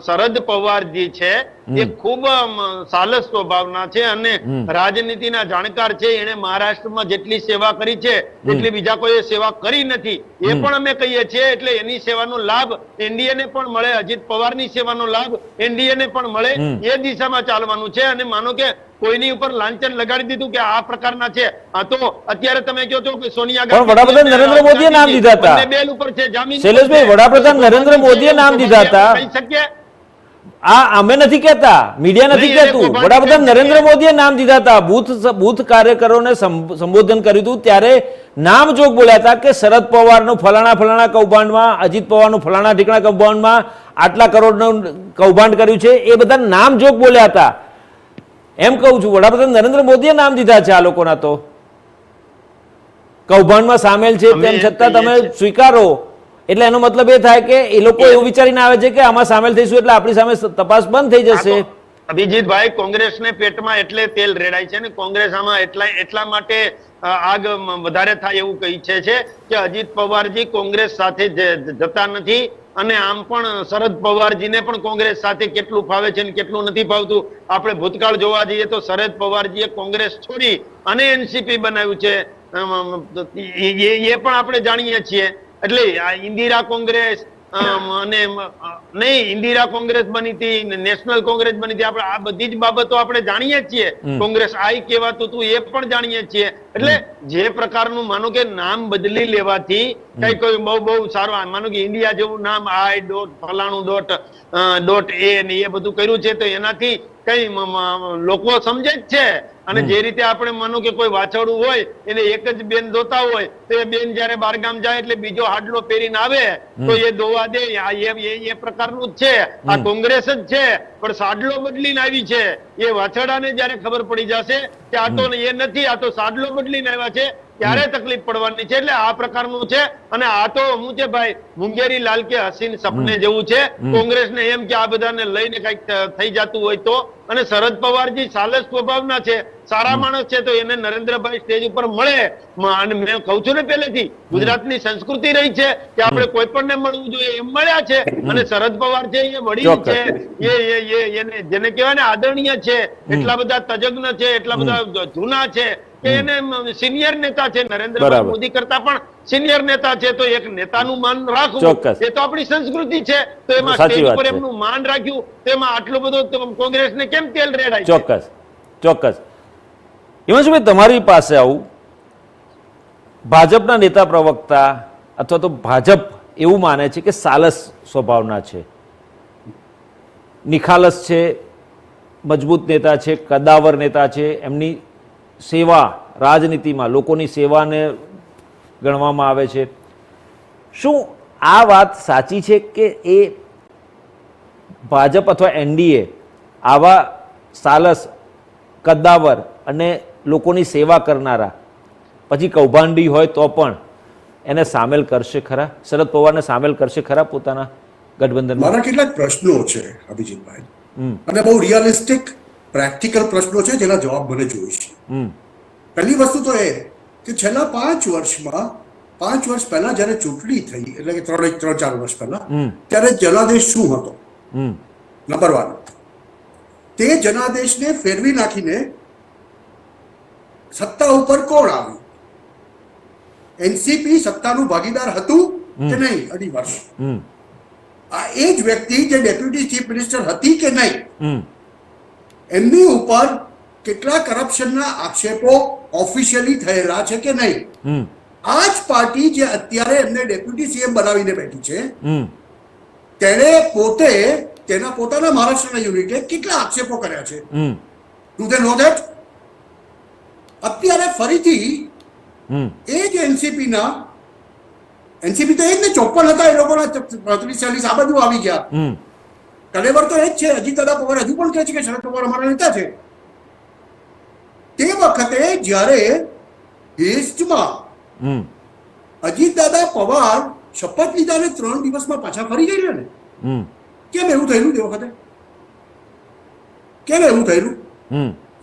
શરદ પવારજી છે એ ખૂબ સાલસ સ્વભાવના છે અને રાજનીતિના જાણકાર છે. એને મહારાષ્ટ્રમાં જેટલી સેવા કરી છે એટલી બીજા કોઈ સેવા કરી નથી, એ પણ અમે કહીએ છીએ. એટલે એની સેવાનો લાભ એનડીએને પણ મળે, અજીત પવારની સેવાનો લાભ એનડીએને પણ મળે, એ દિશામાં ચાલવાનું છે. અને માનો કે કોઈની ઉપર લાંછન લગાડી દીધું કે આ પ્રકારના છે, આ તો અત્યારે તમે કહો છો કે સોનિયા પણ વડાપ્રધાન નરેન્દ્ર મોદીએ નામ દીધા હતા. બંને બેલ ઉપર છે, જામીન શૈલેષભાઈ, વડાપ્રધાન નરેન્દ્ર મોદીએ નામ દીધા હતા. કહી શકીએ આ અમે નથી કહેતા, મીડિયા નથી નહીં, કહેતું. કોઈ વડાપ્રધાન ભાષા નરેન્દ્ર મોદીએ નામ દીધા હતા. બૂથ કાર્યકરોને સંબોધન કર્યું હતું ત્યારે નામ જોગ બોલ્યા હતા કે શરદ પવારનું ફલાણા ફલાણા કૌભાંડમાં, અજીત પવારનું ફલાણા ઢીકણા કૌભાંડમાં આટલા કરોડનું કૌભાંડ કર્યું છે, એ બધા નામ જોગ બોલ્યા હતા. એમ કહું છું, વડાપ્રધાન નરેન્દ્ર મોદીએ નામ દીધા છે આ લોકોના. તો કૌભાંડમાં સામેલ છે તેમ છતાં તમે સ્વીકારો, એટલે એનો મતલબ એ થાય કે એ લોકો એવું વિચારીને આવે છે કે આમાં સામેલ થઈશું એટલે આપણી સામે તપાસ બંધ થઈ જશે. અભિજીતભાઈ, કોંગ્રેસને પેટમાં એટલે તેલ રેડાય છે ને કોંગ્રેસ આમાં એટલા માટે આગ વધારે થાય એવું ઈચ્છે છે કે અજીત પવારજી કોંગ્રેસ સાથે જતા નથી. અને આમ પણ શરદ પવારજીને પણ કોંગ્રેસ સાથે કેટલું ફાવે છે અને કેટલું નથી ફાવતું. આપણે ભૂતકાળ જોવા જઈએ તો શરદ પવારજીએ કોંગ્રેસ છોડી અને એનસીપી બનાવ્યું છે, એ પણ આપણે જાણીએ છીએ. એટલે આ ઇન્દિરા કોંગ્રેસ અને નહીં, ઇન્દિરા કોંગ્રેસ બની હતી, નેશનલ કોંગ્રેસ બની હતી, આપણે આ બધી જ બાબતો આપણે જાણીએ છીએ. કોંગ્રેસ આઈ કહેવાતું હતું એ પણ જાણીએ છીએ. એટલે જે પ્રકારનું માનો કે નામ બદલી લેવાથી કઈ કોઈ બહુ સારું, માનો કે ઇન્ડિયા જેવું નામ આઈ ડોટ ફલાણું ડોટ એ ને એ બધું કર્યું છે, તો એનાથી કઈ લોકો સમજે જ છે. અને જે રીતે આપણે માનો કે કોઈ વાછરડું હોય એને એક જ બેન દોતા હોય તો એ બેન જયારે બારગામ જાય એટલે બીજો હાડલો પહેરીને આવે તો એ દોવા દે, એ પ્રકારનું જ છે. આ કોંગ્રેસ જ છે પણ સાડલો બદલીને આવી છે. એ વાછરડાને જયારે ખબર પડી જશે કે આ તો એ નથી, આ તો સાડલો બદલીને આવ્યા છે, ત્યારે તકલીફ પડવાની છે. એટલે આ પ્રકારનું છે. અને આ તો હું છે ભાઈ, મુંગેરી લાલ કે હસીન સપને જેવું છે. કોંગ્રેસને એમ કે આ બધાને લઈને કઈક થઈ જતું હોય તો. અને શરદ પવારજી સાલસ સ્વભાવના છે, સારા માણસ છે, તો એને નરેન્દ્રભાઈ સ્ટેજ ઉપર મળે. અને મેં કહું છું ને પહેલેથી, ગુજરાતની સંસ્કૃતિ રહી છે કે આપણે કોઈ પણ ને મળવું જોઈએ, એમ મળ્યા છે. અને શરદ પવાર છે એ વડીલ છે, એને જેને કહેવાય ને આદરણીય છે, એટલા બધા તજજ્ઞ છે, એટલા બધા જૂના છે કે એને સિનિયર નેતા છે. નરેન્દ્રભાઈ મોદી કરતા પણ સિનિયર નેતા છે. તો એક નેતાનું માન રાખવું એ તો આપણી સંસ્કૃતિ છે. તો એમાં સ્ટેજ ઉપર એમનું માન રાખ્યું, તો એમાં આટલું બધું કોંગ્રેસને કેમ તેલ રેડાય? ચોક્કસ ચોક્કસ. હિમાંશુભાઈ, તમારી પાસે આવું, ભાજપના નેતા પ્રવક્તા અથવા તો ભાજપ એવું માને છે કે સાલસ સ્વભાવના છે, નિખાલસ છે, મજબૂત નેતા છે, કદાવર નેતા છે, એમની સેવા રાજનીતિમાં લોકોની સેવાને ગણવામાં આવે છે. શું આ વાત સાચી છે કે એ ભાજપ અથવા એનડીએ આવા સાલસ, કદાવર અને લોકોની સેવા કરનારા, પછી કૌભાંડી હોય તો પણ એને સામેલ કરશે ખરા? શરદ પવારને સામેલ કરશે ખરા પોતાના ગઠબંધનમાં? મારા કેટલાક પ્રશ્નો છે અભિજીતભાઈ, અને બહુ રિયલિસ્ટિક પ્રેક્ટિકલ પ્રશ્નો છે જેના જવાબ મને જોઈએ છે. પહેલી વસ્તુ તો એ કે છેલ્લા 5 વર્ષમાં, 5 વર્ષ પહેલા જયારે ચૂંટણી થઈ, એટલે કે 3-4 વર્ષ પહેલા, ત્યારે જનાદેશ શું હતો? નંબર 1, તે જનાદેશને ફેરવી નાખીને સત્તા ઉપર કોણ આવ્યું? એનસીપી સત્તાનું ભાગીદાર હતું કે નહીં 2.5 વર્ષ? આ એ જ વ્યક્તિ જે ડેપ્યુટી ચીફ મિનિસ્ટર હતી કે નહીં, એમની ઉપર કેટલા કરપ્શનના આક્ષેપો ઓફિશિયલી થયેલા છે કે નહીં? આ જ પાર્ટી જે અત્યારે એમને ડેપ્યુટી સીએમ બનાવીને બેઠી છે, તેણે પોતે તેના પોતાના મહારાષ્ટ્રના યુનિટે કેટલા આક્ષેપો કર્યા છે? Do they know that? અત્યારે ફરીથી એ જ એનસીપી તો એ જ ને 54 હતા, એ લોકોના 35-40 આ બધું આવી ગયા. કલેવર તો એ જ છે. અજીત દાદા પવાર હજુ પણ કહે છે કે શરદ પવાર અમારા નેતા છે. તે વખતે જ્યારે લિસ્ટમાં અજીત દાદા પવાર શપથ લીધા ને 3 દિવસમાં પાછા ફરી ગયેલા ને, કેમ એવું થયેલું? તે વખતે કેમ એવું થયેલું?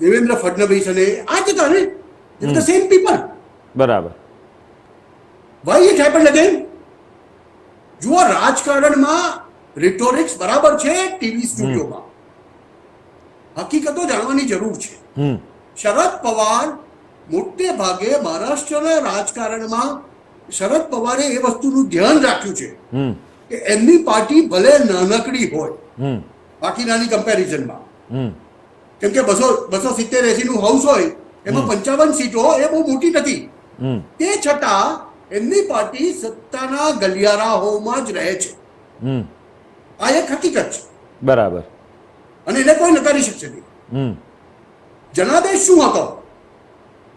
દેવેન્દ્ર ફડણવીસ અને આ જ હતા ને, ઇટ્સ ધ સેમ પીપલ. બરાબર. Why it happened again? જુઓ, રાજકારણમાં રિટોરિક્સ બરાબર છે ટીવી સ્ટુડિયોમાં, હકીકતો જાણવાની જરૂર છે. શરદ પવાર મોટે ભાગે મહારાષ્ટ્રના રાજકારણમાં શરદ પવારે એ વસ્તુનું ધ્યાન રાખ્યું છે કે એમની પાર્ટી ભલે નાનકડી હોય બાકીનાની કમ્પેરિઝનમાં, કેમ કે 270-80 નું હાઉસ હોય એમાં 55 સીટો એ બહુ મોટી નથી, તે છતાં એમની પાર્ટી સત્તાના ગલિયારાઓમાં જ રહે છે. આ એક હકીકત છે. બરાબર. અને એને કોઈ નકારી શકશે નહીં. જનાદેશ શું હતો?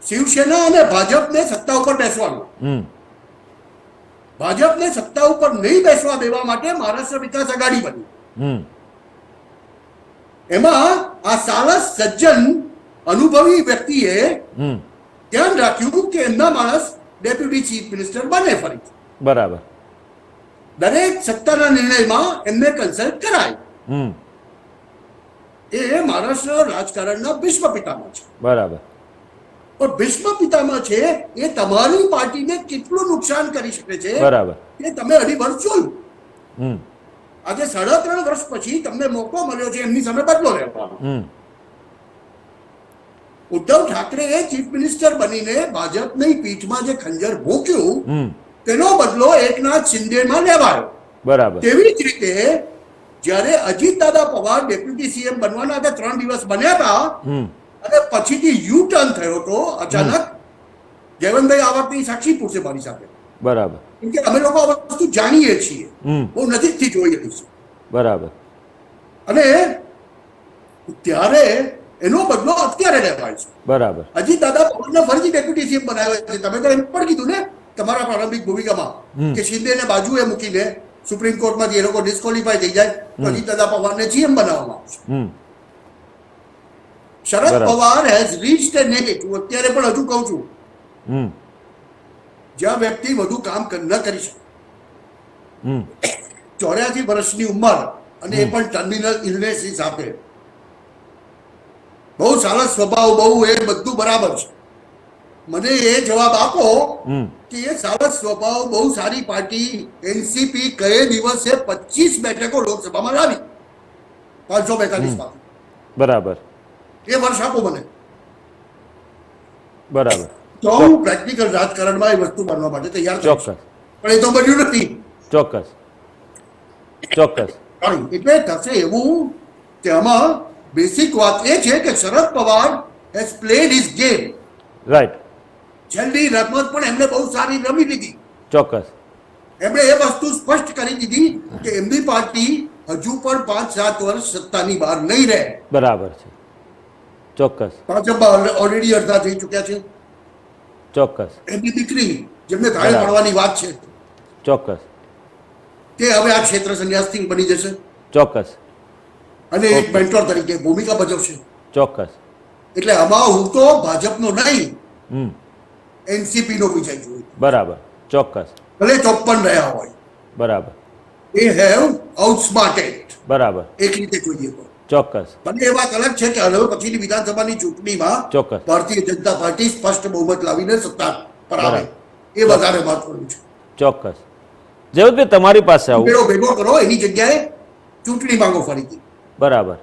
શિવસેના અને ભાજપને સત્તા ઉપર બેસવાનું. ભાજપને સત્તા ઉપર નહીં બેસવા દેવા માટે મહારાષ્ટ્ર વિકાસ આઘાડી બની. એમાં આ સાલસ સજ્જન અનુભવી વ્યક્તિએ ધ્યાન રાખ્યું કે એમના માણસ ડેપ્યુટી ચીફ મિનિસ્ટર બને ફરી. બરાબર. દરેક સત્તાના નિર્ણયમાં એમને કન્સલ્ટ કરાય. એ મહારાષ્ટ્ર રાજકારણના ભીષ્મ પિતામહ છે. બરાબર. પણ ભીષ્મ પિતામહ છે એ તમારી પાર્ટીને કેટલું નુકસાન કરી શકે છે બરાબર એ તમે અઢી વર્ષ જોયું. આજે 3.5 વર્ષ પછી તમને મોકો મળ્યો છે એમની સામે બદલો લેવાનો. ઉદ્ધવ ઠાકરેએ ચીફ મિનિસ્ટર બનીને ભાજપની પીઠમાં જે ખંજર ભોંક્યું તેનો બદલો એકનાથ શિંદેમાં લેવાયો. બરાબર. તેવી જ રીતે જ્યારે અજીતદાદા પવાર ડેપ્યુટી સીએમ બનવાના હતા 3 દિવસ બન્યા હતા અને પછીથી યુ ટર્ન થયો તો અચાનક, જયવંતભાઈ આ વાતની સાક્ષી પૂછશે મારી સાથે. બરાબર. કેમ કે અમે લોકો આ વસ્તુ જાણીએ છીએ, બહુ નજીકથી જોઈએ છીએ. બરાબર. અને ત્યારે એનો બદલો અત્યારે લેવાય છે. બરાબર. અજીતદાદા પવારને ફરીથી ડેપ્યુટી સીએમ બનાવ્યો છે. તમે તો એમ પણ કીધું ને તમારા પ્રારંભિક ભૂમિકામાં કે શિંદેને બાજુએ મૂકીને સુપ્રીમ કોર્ટમાંથી એ લોકો ડિસ્કોલિફાય થઈ જાય તો અજીતદાદા પવારને જીએમ બનાવવામાં આવશે. શરદ પવાર હેઝ રીચ્ડ એન એજ, હું અત્યારે પણ હજુ કહું છું, જ્યાં વ્યક્તિ વધુ કામ ન કરી શકે. 84 વર્ષની ઉંમર અને એ પણ ટર્મિનલ ઇલનેસની સાથે. બહુ સારા સ્વભાવ, બહુ એ બધું બરાબર છે. મને એ જવાબ આપો કે એ સારા સ્વભાવ, બહુ સારી પાર્ટી એનસીપી કયે દિવસે 25 બેઠકો લોકસભામાં લાવી 542 માંથી. બરાબર. એ વર્ષ આપો મને. બરાબર. તો હું પ્રેક્ટિકલ રાજકારણમાં એ વસ્તુ બનવા માટે તૈયાર છું. ચોક્કસ. પણ એ તો બન્યું નથી. ચોક્કસ. ચોક્કસ. એટલે થશે એવું કે આમાં બેસિક વાત એ છે કે Sharad Pawar has played his game. Right. છેલ્લી રમત પણ એમને બહુ સારી રમી લીધી. ચોક્કસ. એમણે એ વસ્તુ સ્પષ્ટ કરી દીધી કે એમની પાર્ટી હજુ પણ 5-7 વર્ષ સત્તાની બહાર નહીં રહે. બરાબર છે. ચોક્કસ. ભાજપમાં ઓલરેડી અડધા થઈ ચૂક્યા છે. ચોક્કસ. એમની દીકરી જેમને ધારે પડવાની વાત છે ચોક્કસ. તે હવે આ ક્ષેત્ર સંન્યાસથી બની જશે ચોક્કસ. અને એક મેન્ટોર તરીકે ભૂમિકા ભજવશે. ચોક્કસ. એટલે આમાં હું તો ભાજપનો નહીં એનસીપી નો વિજય જોયું. બરાબર. ચોક્કસ. ભલે 54 રહ્યા હોય. બરાબર. એ હેવ આઉટસ્માર્ટેડ. બરાબર. એક રીતે જોઈએ તો ચોક્કસ. બંને એ વાત અલગ છે કે હવે પછીની વિધાનસભાની ચૂંટણીમાં ચોક્કસ. ભારતીય જનતા પાર્ટી સ્પષ્ટ બહુમત લાવીને સત્તા પર આવે એ વધારે મહત્વનું છે. ચોક્કસ. જયવંતભાઈ તમારી પાસે આવું. ભેગો ભેગો કરો એની જગ્યાએ ચૂંટણી માંગો ફરીથી. બરાબર.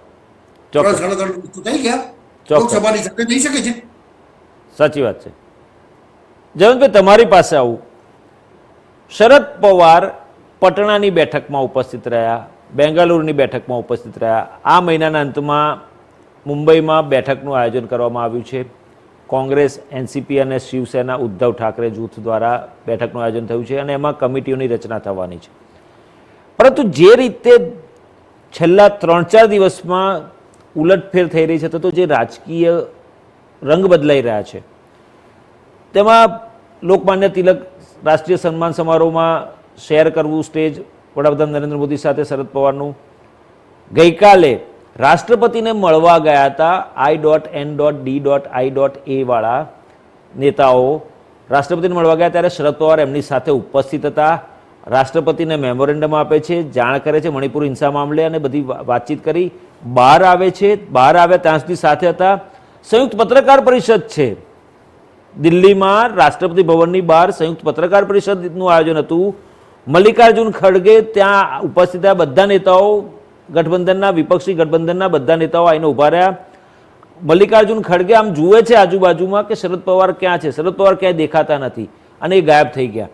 3-3.5 વસ્તુ થઈ ગયા. લોકસભાની સાથે થઈ શકે છે. સાચી વાત છે. જયવંતભાઈ તમારી પાસે આવું. શરદ પવાર પટણાની બેઠકમાં ઉપસ્થિત રહ્યા, બેંગાલુરુની બેઠકમાં ઉપસ્થિત રહ્યા. આ મહિનાના અંતમાં મુંબઈમાં બેઠકનું આયોજન કરવામાં આવ્યું છે. કોંગ્રેસ, એનસીપી અને શિવસેના ઉદ્ધવ ઠાકરે જૂથ દ્વારા બેઠકનું આયોજન થયું છે અને એમાં કમિટીઓની રચના થવાની છે. પરંતુ જે રીતે છેલ્લા 3-4 દિવસમાં ઉલટફેર થઈ રહી છે, તો જે રાજકીય રંગ બદલાઈ રહ્યા છે, તેમાં લોકમાન્ય તિલક રાષ્ટ્રીય સન્માન સમારોહમાં શેર કરવું સ્ટેજ વડાપ્રધાન નરેન્દ્ર મોદી સાથે શરદ પવારનું. ગઈકાલે રાષ્ટ્રપતિને મળવા ગયા હતા I.N.D.I.A વાળા નેતાઓ રાષ્ટ્રપતિને મળવા ગયા ત્યારે શરદ પવાર એમની સાથે ઉપસ્થિત હતા. રાષ્ટ્રપતિને મેમોરેન્ડમ આપે છે, જાણ કરે છે મણિપુર હિંસા મામલે અને બધી વાતચીત કરી બહાર આવે છે. બહાર આવ્યા ત્યાં સુધી સાથે હતા. સંયુક્ત પત્રકાર પરિષદ છે દિલ્હીમાં, રાષ્ટ્રપતિ ભવનની બહાર સંયુક્ત પત્રકાર પરિષદનું આયોજન હતું. મલ્લિકાર્જુન ખડગે ત્યાં ઉપસ્થિત થયા, બધા નેતાઓ ગઠબંધનના, વિપક્ષી ગઠબંધનના બધા નેતાઓ આવીને ઊભા રહ્યા. મલ્લિકાર્જુન ખડગે આમ જુએ છે આજુબાજુમાં કે શરદ પવાર ક્યાં છે, શરદ પવાર ક્યાંય દેખાતા નથી અને એ ગાયબ થઈ ગયા.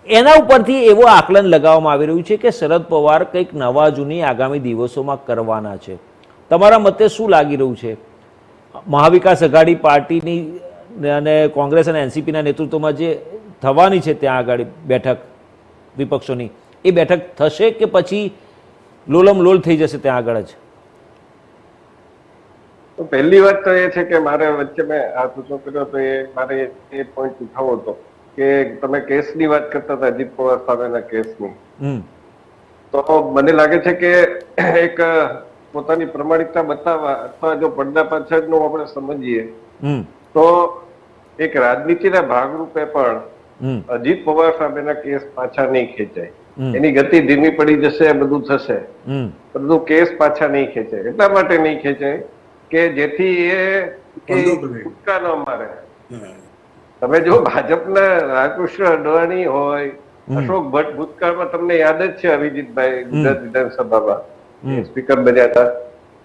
એના ઉપરથી એવો આકલન લગાવવામાં આવી રહ્યું છે કે શરદ પવાર કંઈક નવા જૂની આગામી દિવસોમાં કરવાના છે. તમારા મતે શું લાગી રહ્યું છે? મહાવિકાસ અઘાડી પાર્ટીની અને કોંગ્રેસ અને એનસીપીના નેતૃત્વમાં જે થવાની છે ત્યાં આગળ બેઠક વિપક્ષોની, એ બેઠક થશે કે પછી લોલમ લોલ થઈ જશે ત્યાં આગળ જ? તો પહેલી વાત તો એ છે કે મારે વચ્ચે મેં આ સૂચન કર્યો તો એ મારે એ પોઈન્ટ ઉઠાવવો હતો કે તમે કેસની વાત કરતા હતા, અજીત પવાર સામેના કેસની. તો મને લાગે છે કે એક પોતાની પ્રમાણિકતા બતાવવા અથવા જો પડદા પાછળનું આપણે સમજીએ તો એક રાજનીતિના ભાગરૂપે પણ અજીત પવાર સામેના કેસ પાછા નહીં ખેંચાય. એની ગતિ ધીમી પડી જશે, બધું થશે, પરંતુ કેસ પાછા નહીં ખેંચાય. એટલા માટે નહીં ખેંચાય કે જેથી એ છૂટકા ન મારે. તમે જો ભાજપના રામકૃષ્ણ અડવાણી હોય, અશોક ભટ્ટ, ભૂતકાળમાં તમને યાદ જ છે અભિજીતભાઈ ગુજરાત વિધાનસભામાં સ્પીકર બન્યા હતા,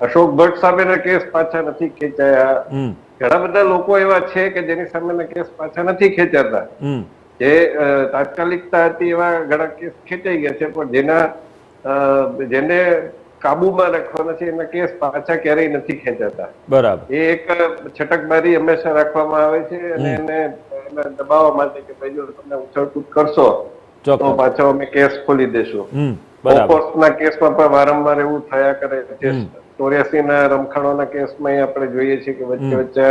અશોક ભટ્ટ સામેના કેસ પાછા નથી ખેંચાયા. ઘણા બધા લોકો એવા છે કે જેની સામેના કેસ પાછા નથી ખેંચાતા, જે તાત્કાલિકતા હતી એવા ઘણા કેસ ખેંચાઈ ગયા છે, પણ જેને કાબુમાં રાખવાના છે એના કેસ પાછા ક્યારેય નથી ખેંચાતા. બરાબર. એ એક છટકબારી હંમેશા રાખવામાં આવે છે અને એને દબાવવા માટે કે ભાઈ જો તમે ઉછળકૂદ કરશો તો પાછો અમે કેસ ખોલી દેશું. બોફોર્સના કેસમાં પણ વારંવાર એવું થયા કરે છે. 84 ના રમખાણોના કેસમાં આપણે જોઈએ છીએ કે વચ્ચે વચ્ચે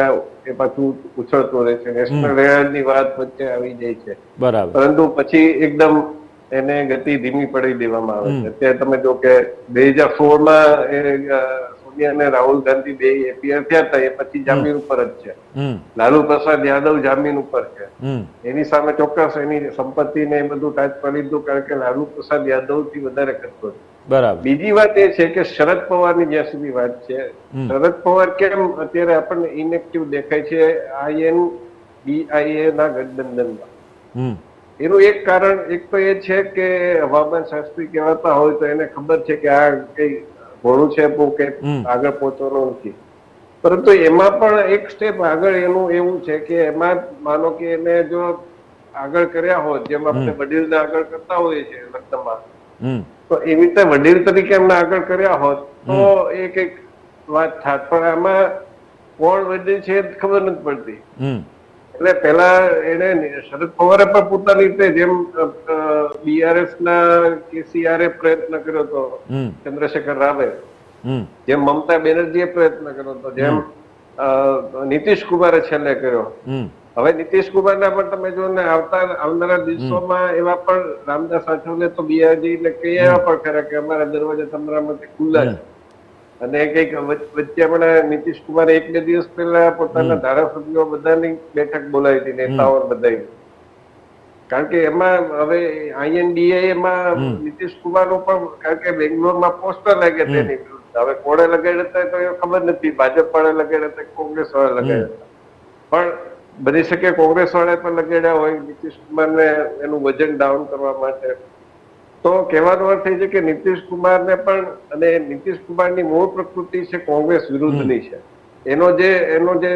એ પાછું ઉછળતું રહે છે. નેશનલ રેડની વાત વચ્ચે આવી જાય છે, બરાબર, પરંતુ પછી એકદમ એને ગતિ ધીમી પડી દેવામાં આવે છે. અત્યારે તમે જો કે 2016માં સોનિયા અને રાહુલ ગાંધી બે એપીઆર થયા હતા, એ પછી જામીન ઉપર જ છે. લાલુ પ્રસાદ યાદવ જામીન ઉપર છે. એની સામે ચોક્કસ એની સંપત્તિ ને એ બધું ટાચ કરી લીધું, કારણ કે લાલુ પ્રસાદ યાદવ થી વધારે કરતો હતો. બરાબર. બીજી વાત એ છે કે શરદ પવારની જ્યાં સુધી વાત છે, શરદ પવાર કેમ અત્યારે આપણને ઇનએક્ટિવ દેખાય છે INDIA ના ગઠબંધનમાં? એનું એક કારણ એક તો એ છે કે હવામાન શાસ્ત્રી કહેવાતા હોય તો એને ખબર છે કે આ કઈ ઘોડું છે કે આગળ પહોંચવાનું નથી, પરંતુ એમાં પણ એક સ્ટેપ આગળ એનું એવું છે કે એમાં માનો કે એને જો આગળ કર્યા હોત, જેમ આપણે વડીલને આગળ કરતા હોઈએ છીએ લગ્નમાં, તો એવી રીતે વડીલ તરીકે એમને આગળ કર્યા હોત તો એ કઈક વાત થાત. પણ આમાં કોણ વડીલ છે એ ખબર નથી પડતી. એટલે પેલા એને શરદ પવારે પણ પોતાની રીતે જેમ BRS ના KCR પ્રયત્ન કર્યો હતો, ચંદ્રશેખર રાવે, જેમ મમતા બેનર્જીએ પ્રયત્ન કર્યો હતો, જેમ નીતિશ કુમારે છેલ્લે કર્યો. હવે નીતિશ કુમારના પણ તમે જો ને આવનારા દિવસોમાં એવા પણ રામદાસ આઠવલે તો BRG ને કહી આવ્યા પણ ખરા કે અમારા દરવાજા તમારા માટે ખુલ્લા છે. અને કઈક વચ્ચે હમણાં નીતિશ કુમારે 1-2 દિવસ પહેલા પોતાના ધારાસભ્યો બધાની બેઠક બોલાવી હતી, નેતાઓ બધાની. કારણ કે એમાં હવે INDA માં નીતિશ કુમારનું પણ, કારણ કે બેંગ્લોરમાં પોસ્ટર લાગે તેની વિરુદ્ધ. હવે કોણે લગાડ્યા હતા તો એ ખબર નથી, ભાજપ વાળા લગાડ્યા હતા, કોંગ્રેસ વાળા લગાડ્યા હતા. પણ બની શકે કોંગ્રેસ વાળા પણ લગાડ્યા હોય નીતિશ કુમારને એનું વજન ડાઉન કરવા માટે. તો કહેવાનો અર્થ એ છે કે નીતિશ કુમારને પણ, અને નીતિશ કુમારની મૂળ પ્રકૃતિ છે કોંગ્રેસ વિરુદ્ધની છે. એનો જે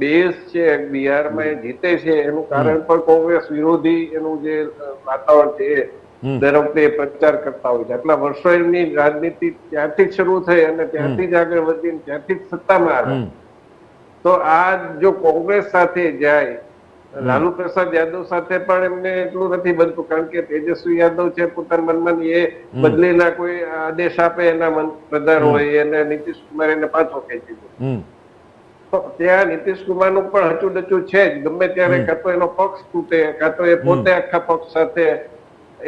બેઝ છે બિહારમાં એ જીતે છે એનું કારણ પણ કોંગ્રેસ વિરોધી એનું જે વાતાવરણ છે એ દર વખતે પ્રચાર કરતા હોય છે. આટલા વર્ષો એમની રાજનીતિ ત્યાંથી જ શરૂ થઈ અને ત્યાંથી જ આગળ વધીને ત્યાંથી જ સત્તામાં આવે. તો આ જો કોંગ્રેસ સાથે જાય, લાલુ પ્રસાદ યાદવ સાથે પણ એમને એટલું નથી બનતું, કારણ કે તેજસ્વી યાદવ છે પોતાના મનમાં એ બદલીના કોઈ આદેશ આપે એના પ્રધાન હોય, અને નીતિશ કુમાર એને પાછો ખેંચી દે. તો ત્યાં નીતિશ કુમારનું પણ હચુડચું છે જ. ગમે ત્યારે કાં તો એનો પક્ષ તૂટે, કાં તો એ પોતે આખા પક્ષ સાથે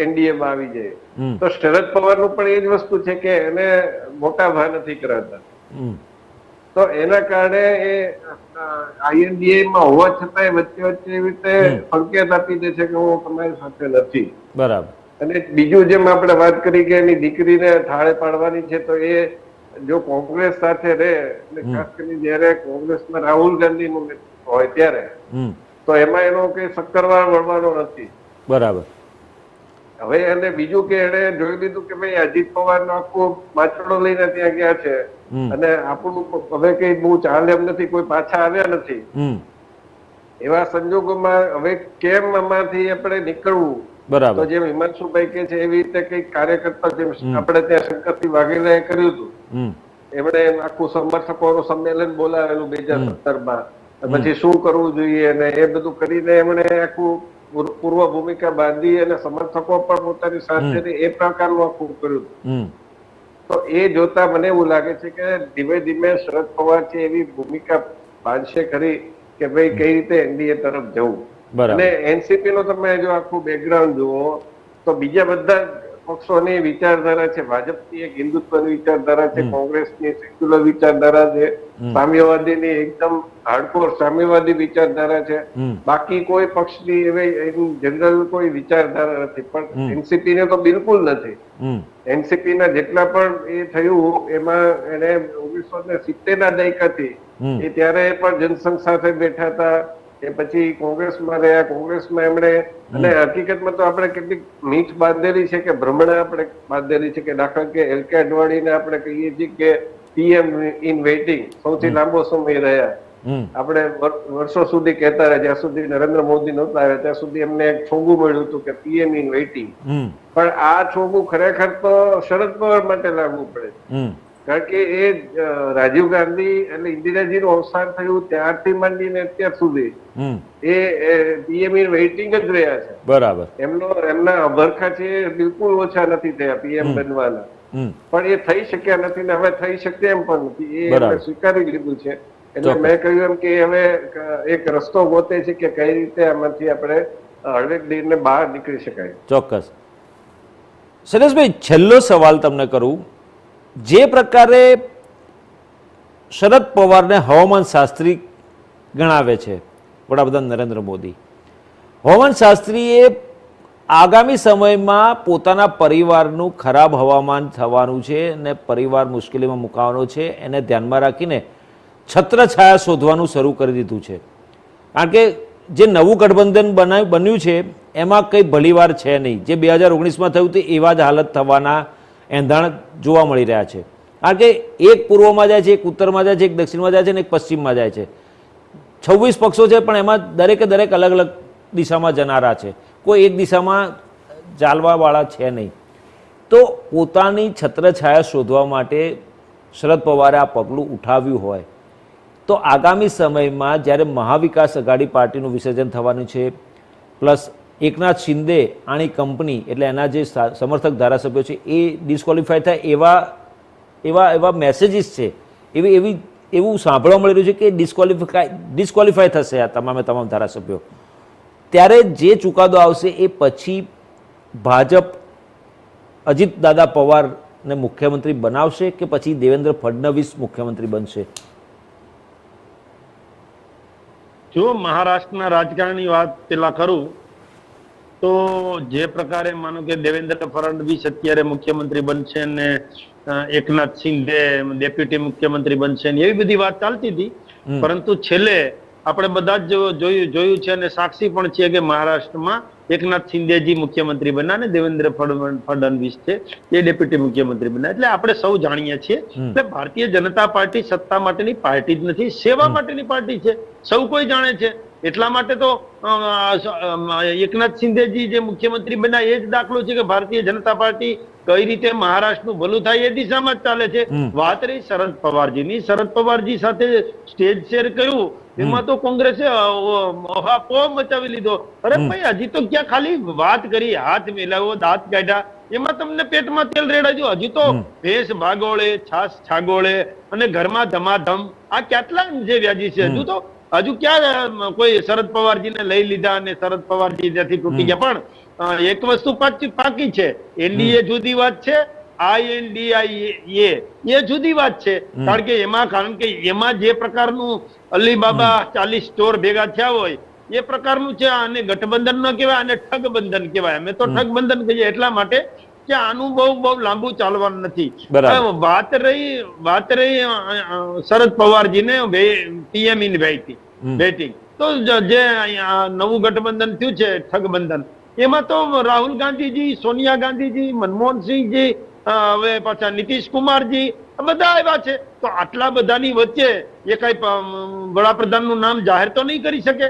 NDA માં આવી જાય. તો શરદ પવારનું પણ એ જ વસ્તુ છે કે એને મોટા ભા નથી કરાતા. તો એના કારણે એ INDA માં હોવા છતાં વચ્ચે વચ્ચે એવી રીતે સંકેત આપી દે છે કે હું તમારી સાથે નથી. બરાબર. અને બીજું જેમ આપણે વાત કરી કે એની દીકરીને થાળે પાડવાની છે, તો એ જો કોંગ્રેસ સાથે રહે, એટલે ખાસ કરીને જયારે કોંગ્રેસમાં રાહુલ ગાંધી નું નેતૃત્વ હોય ત્યારે, તો એમાં એનો કઈ શક્કરવાર વળવાનો નથી. બરાબર. હવે અને બીજું કે એને જોઈ લીધું કે ભાઈ અજીત પવાર નો આખો માચડો લઈને ત્યાં ગયા છે અને આપણું હવે કઈ બહુ ચાલે એમ નથી, કોઈ પાછા આવ્યા નથી. એવા સંજોગોમાં હવે કેમ આમાંથી આપણે નીકળવું? બરાબર. તો જેમ હિમાંશુભાઈ કે છે એવી રીતે કઈક કાર્યકર્તા જેમ આપણે ત્યાં શંકરસિંહ વાઘેલાએ કર્યું હતું, એમણે આખું સમર્થકોનું સંમેલન બોલાવેલું 2017માં, પછી શું કરવું જોઈએ અને એ બધું કરીને એમણે આખું પૂર્વ ભૂમિકા બાંધી અને સમર્થકો પણ પોતાની સાથે એ પ્રકારનું આખું કર્યું હતું. તો એ જોતા મને એવું લાગે છે કે ધીમે ધીમે શરદ પવાર છે એવી ભૂમિકા બાંધશે ખરી કે ભાઈ કઈ રીતે એનડીએ તરફ જવું. અને એનસીપી નો તમે જો આખું બેકગ્રાઉન્ડ જુઓ તો બીજા બધા પક્ષોની વિચારધારા છે. ભાજપની એક હિન્દુત્વની વિચારધારા છે, કોંગ્રેસની સેક્યુલર વિચારધારા છે, સામ્યવાદીની એકદમ હાર્ડકોર સામ્યવાદી વિચારધારા છે. બાકી કોઈ પક્ષની એવી જનરલ કોઈ વિચારધારા નથી, પણ એનસીપી ને તો બિલકુલ નથી. એનસીપી ના જેટલા પણ એ થયું એમાં એને 1970 ના દાયકાથી એ ત્યારે પણ જનસંઘ સાથે બેઠા હતા, એ પછી કોંગ્રેસમાં રહ્યા, કોંગ્રેસમાં એમણે અને હકીકતમાં તો આપણે કેટલીક મીઠ બાંધેલી છે કે ભ્રમણા આપણે બાંધેલી છે કે દાખલા કે એલ કે અડવાણીને આપણે કહીએ છીએ કે પીએમ ઇન વેઇટિંગ સૌથી લાંબો સમય રહ્યા. આપણે વર્ષો સુધી કહેતા રહ્યા, જ્યાં સુધી નરેન્દ્ર મોદી નહોતા આવ્યા ત્યાં સુધી એમને એક છોગું મળ્યું હતું કે પીએમ ઇન વેઇટિંગ. પણ આ છોગું ખરેખર તો શરદ પવાર માટે લાગુ પડે, કારણ કે એ રાજીવ ગાંધી એટલે ઇન્દિરાજીનું અવસાન થયું ત્યારથી માંડીને અત્યાર સુધી એ પીએમ ઇન વેઇટિંગ જ રહ્યા છે. બરાબર. એમના અભરખા છે બિલકુલ ઓછા નથી થયા પીએમ બનવાના, પણ એ થઈ શક્યા નથી ને હવે થઈ શકે એમ પણ નથી, એ એમણે સ્વીકારી લીધું છે. એટલે મેં કહ્યું એમ કે હવે એક રસ્તો ગોતે છે કે કઈ રીતે આમાંથી આપણે હળવેક બહાર નીકળી શકાય. ચોક્કસ. શૈલેષભાઈ, છેલ્લો સવાલ તમને કરું. જે પ્રકારે શરદ પવારને હવામાન શાસ્ત્રી ગણાવે છે વડાપ્રધાન નરેન્દ્ર મોદી, હવામાન શાસ્ત્રીએ આગામી સમયમાં પોતાના પરિવારનું ખરાબ હવામાન થવાનું છે અને પરિવાર મુશ્કેલીમાં મુકાવાનો છે, એને ધ્યાનમાં રાખીને છત્રછાયા શોધવાનું શરૂ કરી દીધું છે. કારણ કે જે નવું ગઠબંધન બન્યું છે એમાં કંઈ ભલીવાર છે નહીં. જે 2019માં થયું તે એવા જ હાલત થવાના એંધાણ જોવા મળી રહ્યા છે. કારણ કે એક પૂર્વમાં જાય છે, એક ઉત્તરમાં જાય છે, એક દક્ષિણમાં જાય છે અને એક પશ્ચિમમાં જાય છે. 26 પક્ષો છે પણ એમાં દરેકે દરેક અલગ અલગ દિશામાં જનારા છે, કોઈ એક દિશામાં ચાલવાવાળા છે નહીં. તો પોતાની છત્રછાયા શોધવા માટે શરદ પવારે આ પગલું ઉઠાવ્યું હોય તો આગામી સમયમાં જ્યારે મહાવિકાસ અઘાડી પાર્ટીનું વિસર્જન થવાનું છે, પ્લસ એકનાથ શિંદે આની કંપની એટલે એના જે સમર્થક ધારાસભ્યો છે એ ડિસ્ક્વોલિફાય થાય એવા મેસેજીસ છે, એવું સાંભળવા મળી રહ્યું છે કે ડિસ્ક્વોલિફાય થશે આ તમામ ધારાસભ્યો. ત્યારે જે ચુકાદો આવશે એ પછી ભાજપ અજીત દાદા પવારને મુખ્યમંત્રી બનાવશે કે પછી દેવેન્દ્ર ફડણવીસ મુખ્યમંત્રી બનશે? જો મહારાષ્ટ્રના રાજકારણની વાત પેલા કરું તો જે પ્રકારે માનો કે દેવેન્દ્ર ફડણવીસ અત્યારે મુખ્યમંત્રી બનશે ને એકનાથ શિંદે ડેપ્યુટી મુખ્યમંત્રી બનશે ને એવી બધી વાત ચાલતી હતી, પરંતુ છેલ્લે આપણે બધા જ જોયું છે અને સાક્ષી પણ છે કે મહારાષ્ટ્રમાં એકનાથ શિંદેજી મુખ્યમંત્રી બન્યા ને દેવેન્દ્ર ફડણવીસ છે એ ડેપ્યુટી મુખ્યમંત્રી બન્યા. એટલે આપણે સૌ જાણીએ છીએ એટલે ભારતીય જનતા પાર્ટી સત્તા માટેની પાર્ટી જ નથી, સેવા માટેની પાર્ટી છે, સૌ કોઈ જાણે છે. એટલા માટે તો એકનાથ શિંદેજી જે મુખ્યમંત્રી બન્યા એ જ દાખલો છે કે ભારતીય જનતા પાર્ટી કઈ રીતે મહારાષ્ટ્રનું ભલું થાય એ દિશામાં જ ચાલે છે. વાત રહી શરદ પવારજીની, શરદ પવારજી સાથે સ્ટેજ શેર કર્યું એમાં તો કોંગ્રેસે પોમ મચાવી લીધો. અરે ભાઈ હજી તો ક્યાં ખાલી વાત કરી, હાથ મિલાવ્યો, દાંત કાઢ્યા, એમાં તમને પેટમાં તેલ રેડાજો. હજી તો ભેંસ ભાગોળે, છાસ છાગોળે અને ઘરમાં ધમાધમ આ કેટલા જે વ્યાજી છે. હજુ ક્યાં કોઈ શરદ પવારજીને લઈ લીધા અને શરદ પવારજી ત્યાંથી તૂટી ગયા. પણ એક વસ્તુ પાકી છે, એનડીએ જુદી વાત છે, INDIA એ જુદી વાત છે. કારણ કે એમાં જે પ્રકારનું અલીબાબા 40 સ્ટોર ભેગા થયા હોય એ પ્રકારનું છે. આને ગઠબંધન ન કહેવાય, આને ઠગબંધન કહેવાય. અમે તો ઠગબંધન કહીએ એટલા માટે કે આનું બહુ લાંબુ ચાલવાનું નથી. વાત રહી શરદ પવારજીને પીએમ ઇન વેઇટિંગ, તો જે નવું ગઠબંધન થયું છે ઠગબંધન, એમાં તો રાહુલ ગાંધીજી, સોનિયા ગાંધીજી, મનમોહનસિંહજી, હવે પાછા નીતિશ કુમારજી બધા આવ્યા છે. તો આટલા બધાની વચ્ચે એ કઈ વડાપ્રધાનનું નામ જાહેર તો નહીં કરી શકે,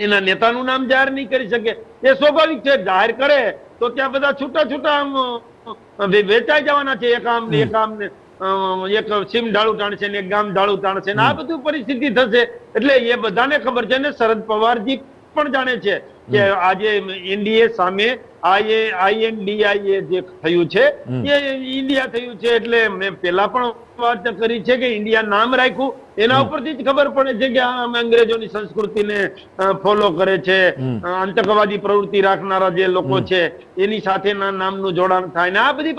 એના નેતાનું નામ જાહેર નહીં કરી શકે. એ સ્વાભાવિક છે. જાહેર કરે તો ત્યાં બધા છૂટા છૂટા વેચાઈ જવાના છે. એક આમ ને એક આમ ને એક સીમ ઢાળું તાણશે ને એક ગામ ઢાળું તાણશે ને આ બધું પરિસ્થિતિ થશે. એટલે એ બધાને ખબર છે ને શરદ પવારજી પણ જાણે છે કે આજે એનડીએ સામે INDIA જે થયું છે એ ઇન્ડિયા થયું છે. એટલે મેં પેલા પણ વાત કરી છે કે ઇન્ડિયા નામ રાખ્યું એના ઉપરથી જ ખબર પડે છે કે આ અંગ્રેજોની સંસ્કૃતિને ફોલો કરે છે. આતંકવાદી પ્રવૃત્તિ રાખનારા જે લોકો છે એની સાથેના નામનું જોડાણ થાય ને આ બધી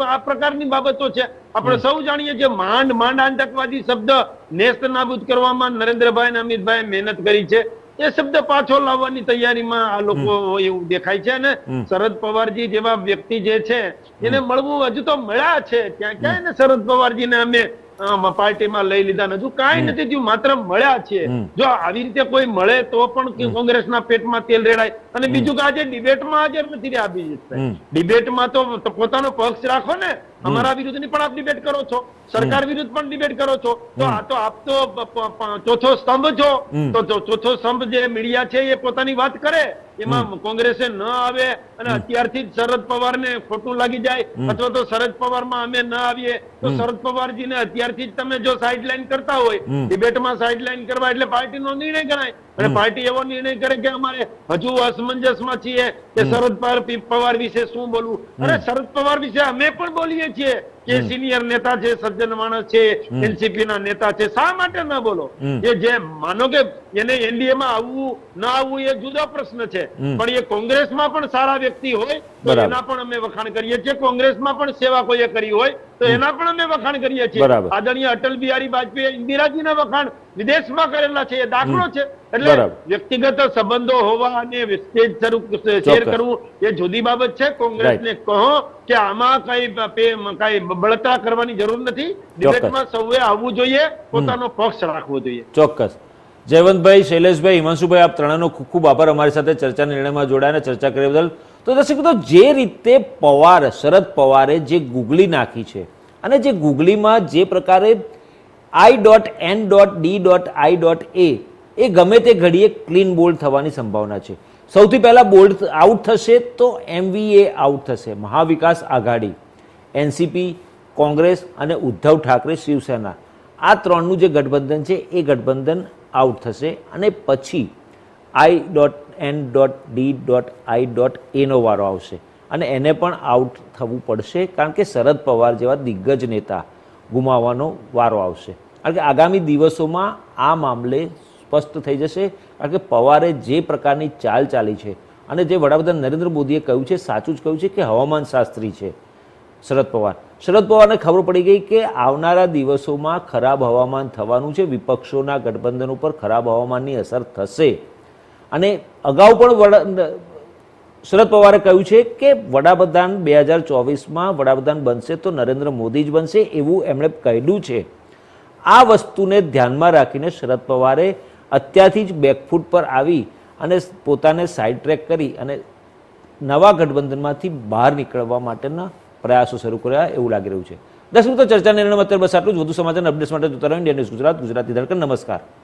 આ પ્રકારની બાબતો છે. આપણે સૌ જાણીએ છીએ માંડ આતંકવાદી શબ્દ નેસ્ત નાબૂદ કરવામાં નરેન્દ્રભાઈ અને અમિતભાઈ મહેનત કરી છે. એ શબ્દ પાછો લાવવાની તૈયારીમાં આ લોકો એવું દેખાય છે. અને શરદ પવારજી જેવા વ્યક્તિ જે છે એને મળવું હજુ તો મળ્યા છે. ક્યાં ને શરદ પવારજીને અમે પાર્ટીમાં લઈ લીધા હજુ કાંઈ નથી થયું, માત્ર મળ્યા છે. જો આવી રીતે કોઈ મળે તો પણ કોંગ્રેસના પેટમાં તેલ રેડાય. અને બીજું કે આજે ડિબેટમાં હાજર નથી રહ્યા અભિજીતભાઈ. ડિબેટમાં તો પોતાનો પક્ષ રાખો ને. અમારા વિરુદ્ધની પણ આપ ડિબેટ કરો છો, સરકાર વિરુદ્ધ પણ ડિબેટ કરો છો. તો આ તો આપ તો ચોથો સ્તંભ છો. તો ચોથો સ્તંભ જે મીડિયા છે એ પોતાની વાત કરે, એમાં કોંગ્રેસે ન આવે અને અત્યારથી જ શરદ પવારને ખોટું લાગી જાય અથવા તો શરદ પવારમાં અમે ન આવીએ તો શરદ પવારજીને અત્યારથી જ તમે જો સાઇડલાઇન કરતા હોય, ડિબેટમાં સાઇડલાઇન કરવા એટલે પાર્ટીનો નિર્ણય ગણાય. અને પાર્ટી એવો નિર્ણય કરે કે અમારે હજુ અસમંજસમાં છીએ કે શરદ પવાર વિશે શું બોલવું. અરે શરદ પવાર વિશે અમે પણ બોલીએ છીએ કે સિનિયર નેતા છે, સજ્જન માણસ છે, એનસીપી ના નેતા છે. શા માટે ન બોલો? એ જે માનો કે એને એનડીએ માં આવવું ન આવવું એ જુદો પ્રશ્ન છે, પણ એ કોંગ્રેસમાં પણ સારા વ્યક્તિ હોય તો એના પણ અમે વખાણ કરીએ છીએ. કોંગ્રેસમાં પણ સેવા કોઈએ કરી હોય તો એના પણ અમે વખાણ કરીએ છીએ. આદરણીય અટલ બિહારી વાજપેયી, ઇન્દિરાજીના વખાણ વિદેશમાં કરેલા છે, એ દાખલો છે. એટલે વ્યક્તિગત સંબંધો હોવા અને સ્ટેજ શેર કરવું એ જુદી બાબત છે. કોંગ્રેસને કહો કે આમાં કઈ બળતરા કરવાની જરૂર નથી. ડિબેટમાં સૌએ આવવું જોઈએ, પોતાનો પક્ષ રાખવો જોઈએ. ચોક્કસ. જયવંતભાઈ, શૈલેષભાઈ, હિમાંશુભાઈ, આપ ત્રણેયનો ખૂબ ખૂબ આભાર અમારી સાથે ચર્ચા નિર્ણયમાં જોડાઈને ચર્ચા કરી બદલ. તો દર્શક મિત્રો, જે રીતે શરદ પવારે જે ગુગલી નાખી છે અને જે ગુગલીમાં જે પ્રકારે I.N.D.I.A એ ગમે તે ઘડીએ ક્લીન બોલ્ડ થવાની સંભાવના છે. સૌથી પહેલા બોલ્ડ આઉટ થશે તો MVA આઉટ થશે, મહાવિકાસ આઘાડી, એનસીપી, કોંગ્રેસ અને ઉદ્ધવ ઠાકરે શિવસેના, આ ત્રણનું જે ગઠબંધન છે એ ગઠબંધન આઉટ થશે. અને પછી I.N.D.I.A નો વારો આવશે અને એને પણ આઉટ થવું પડશે, કારણ કે શરદ પવાર જેવા દિગ્ગજ નેતા ગુમાવવાનો વારો આવશે. કારણ કે આગામી દિવસોમાં આ મામલે સ્પષ્ટ થઈ જશે. કારણ કે પવારે જે પ્રકારની ચાલ ચાલી છે અને જે વડાપ્રધાન નરેન્દ્ર મોદીએ કહ્યું છે, સાચું જ કહ્યું છે કે હવામાન શાસ્ત્રી છે શરદ પવાર. શરદ પવારને ખબર પડી ગઈ કે આવનારા દિવસોમાં ખરાબ હવામાન થવાનું છે, વિપક્ષોના ગઠબંધન ઉપર ખરાબ હવામાનની અસર થશે. અને અગાઉ પણ શરદ પવારે કહ્યું છે કે વડાપ્રધાન 2024માં વડાપ્રધાન બનશે તો નરેન્દ્ર મોદી જ બનશે, એવું એમણે કહ્યું છે. આ વસ્તુને ધ્યાનમાં રાખીને શરદ પવારે અત્યારથી જ બેકફૂટ પર આવી અને પોતાને સાઇડ ટ્રેક કરી અને નવા ગઠબંધનમાંથી બહાર નીકળવા માટેના પ્રયાસો શરૂ કર્યા એવું લાગી રહ્યું છે. દર્શક મિત્રો, ચર્ચા નિર્ણયમાં અત્યારે બસ આટલું જ. વધુ સમાચાર અપડેટ્સ માટે જોતા રહો ઇન્ડિયા ન્યૂઝ ગુજરાત, ગુજરાતી ધડકન. નમસ્કાર.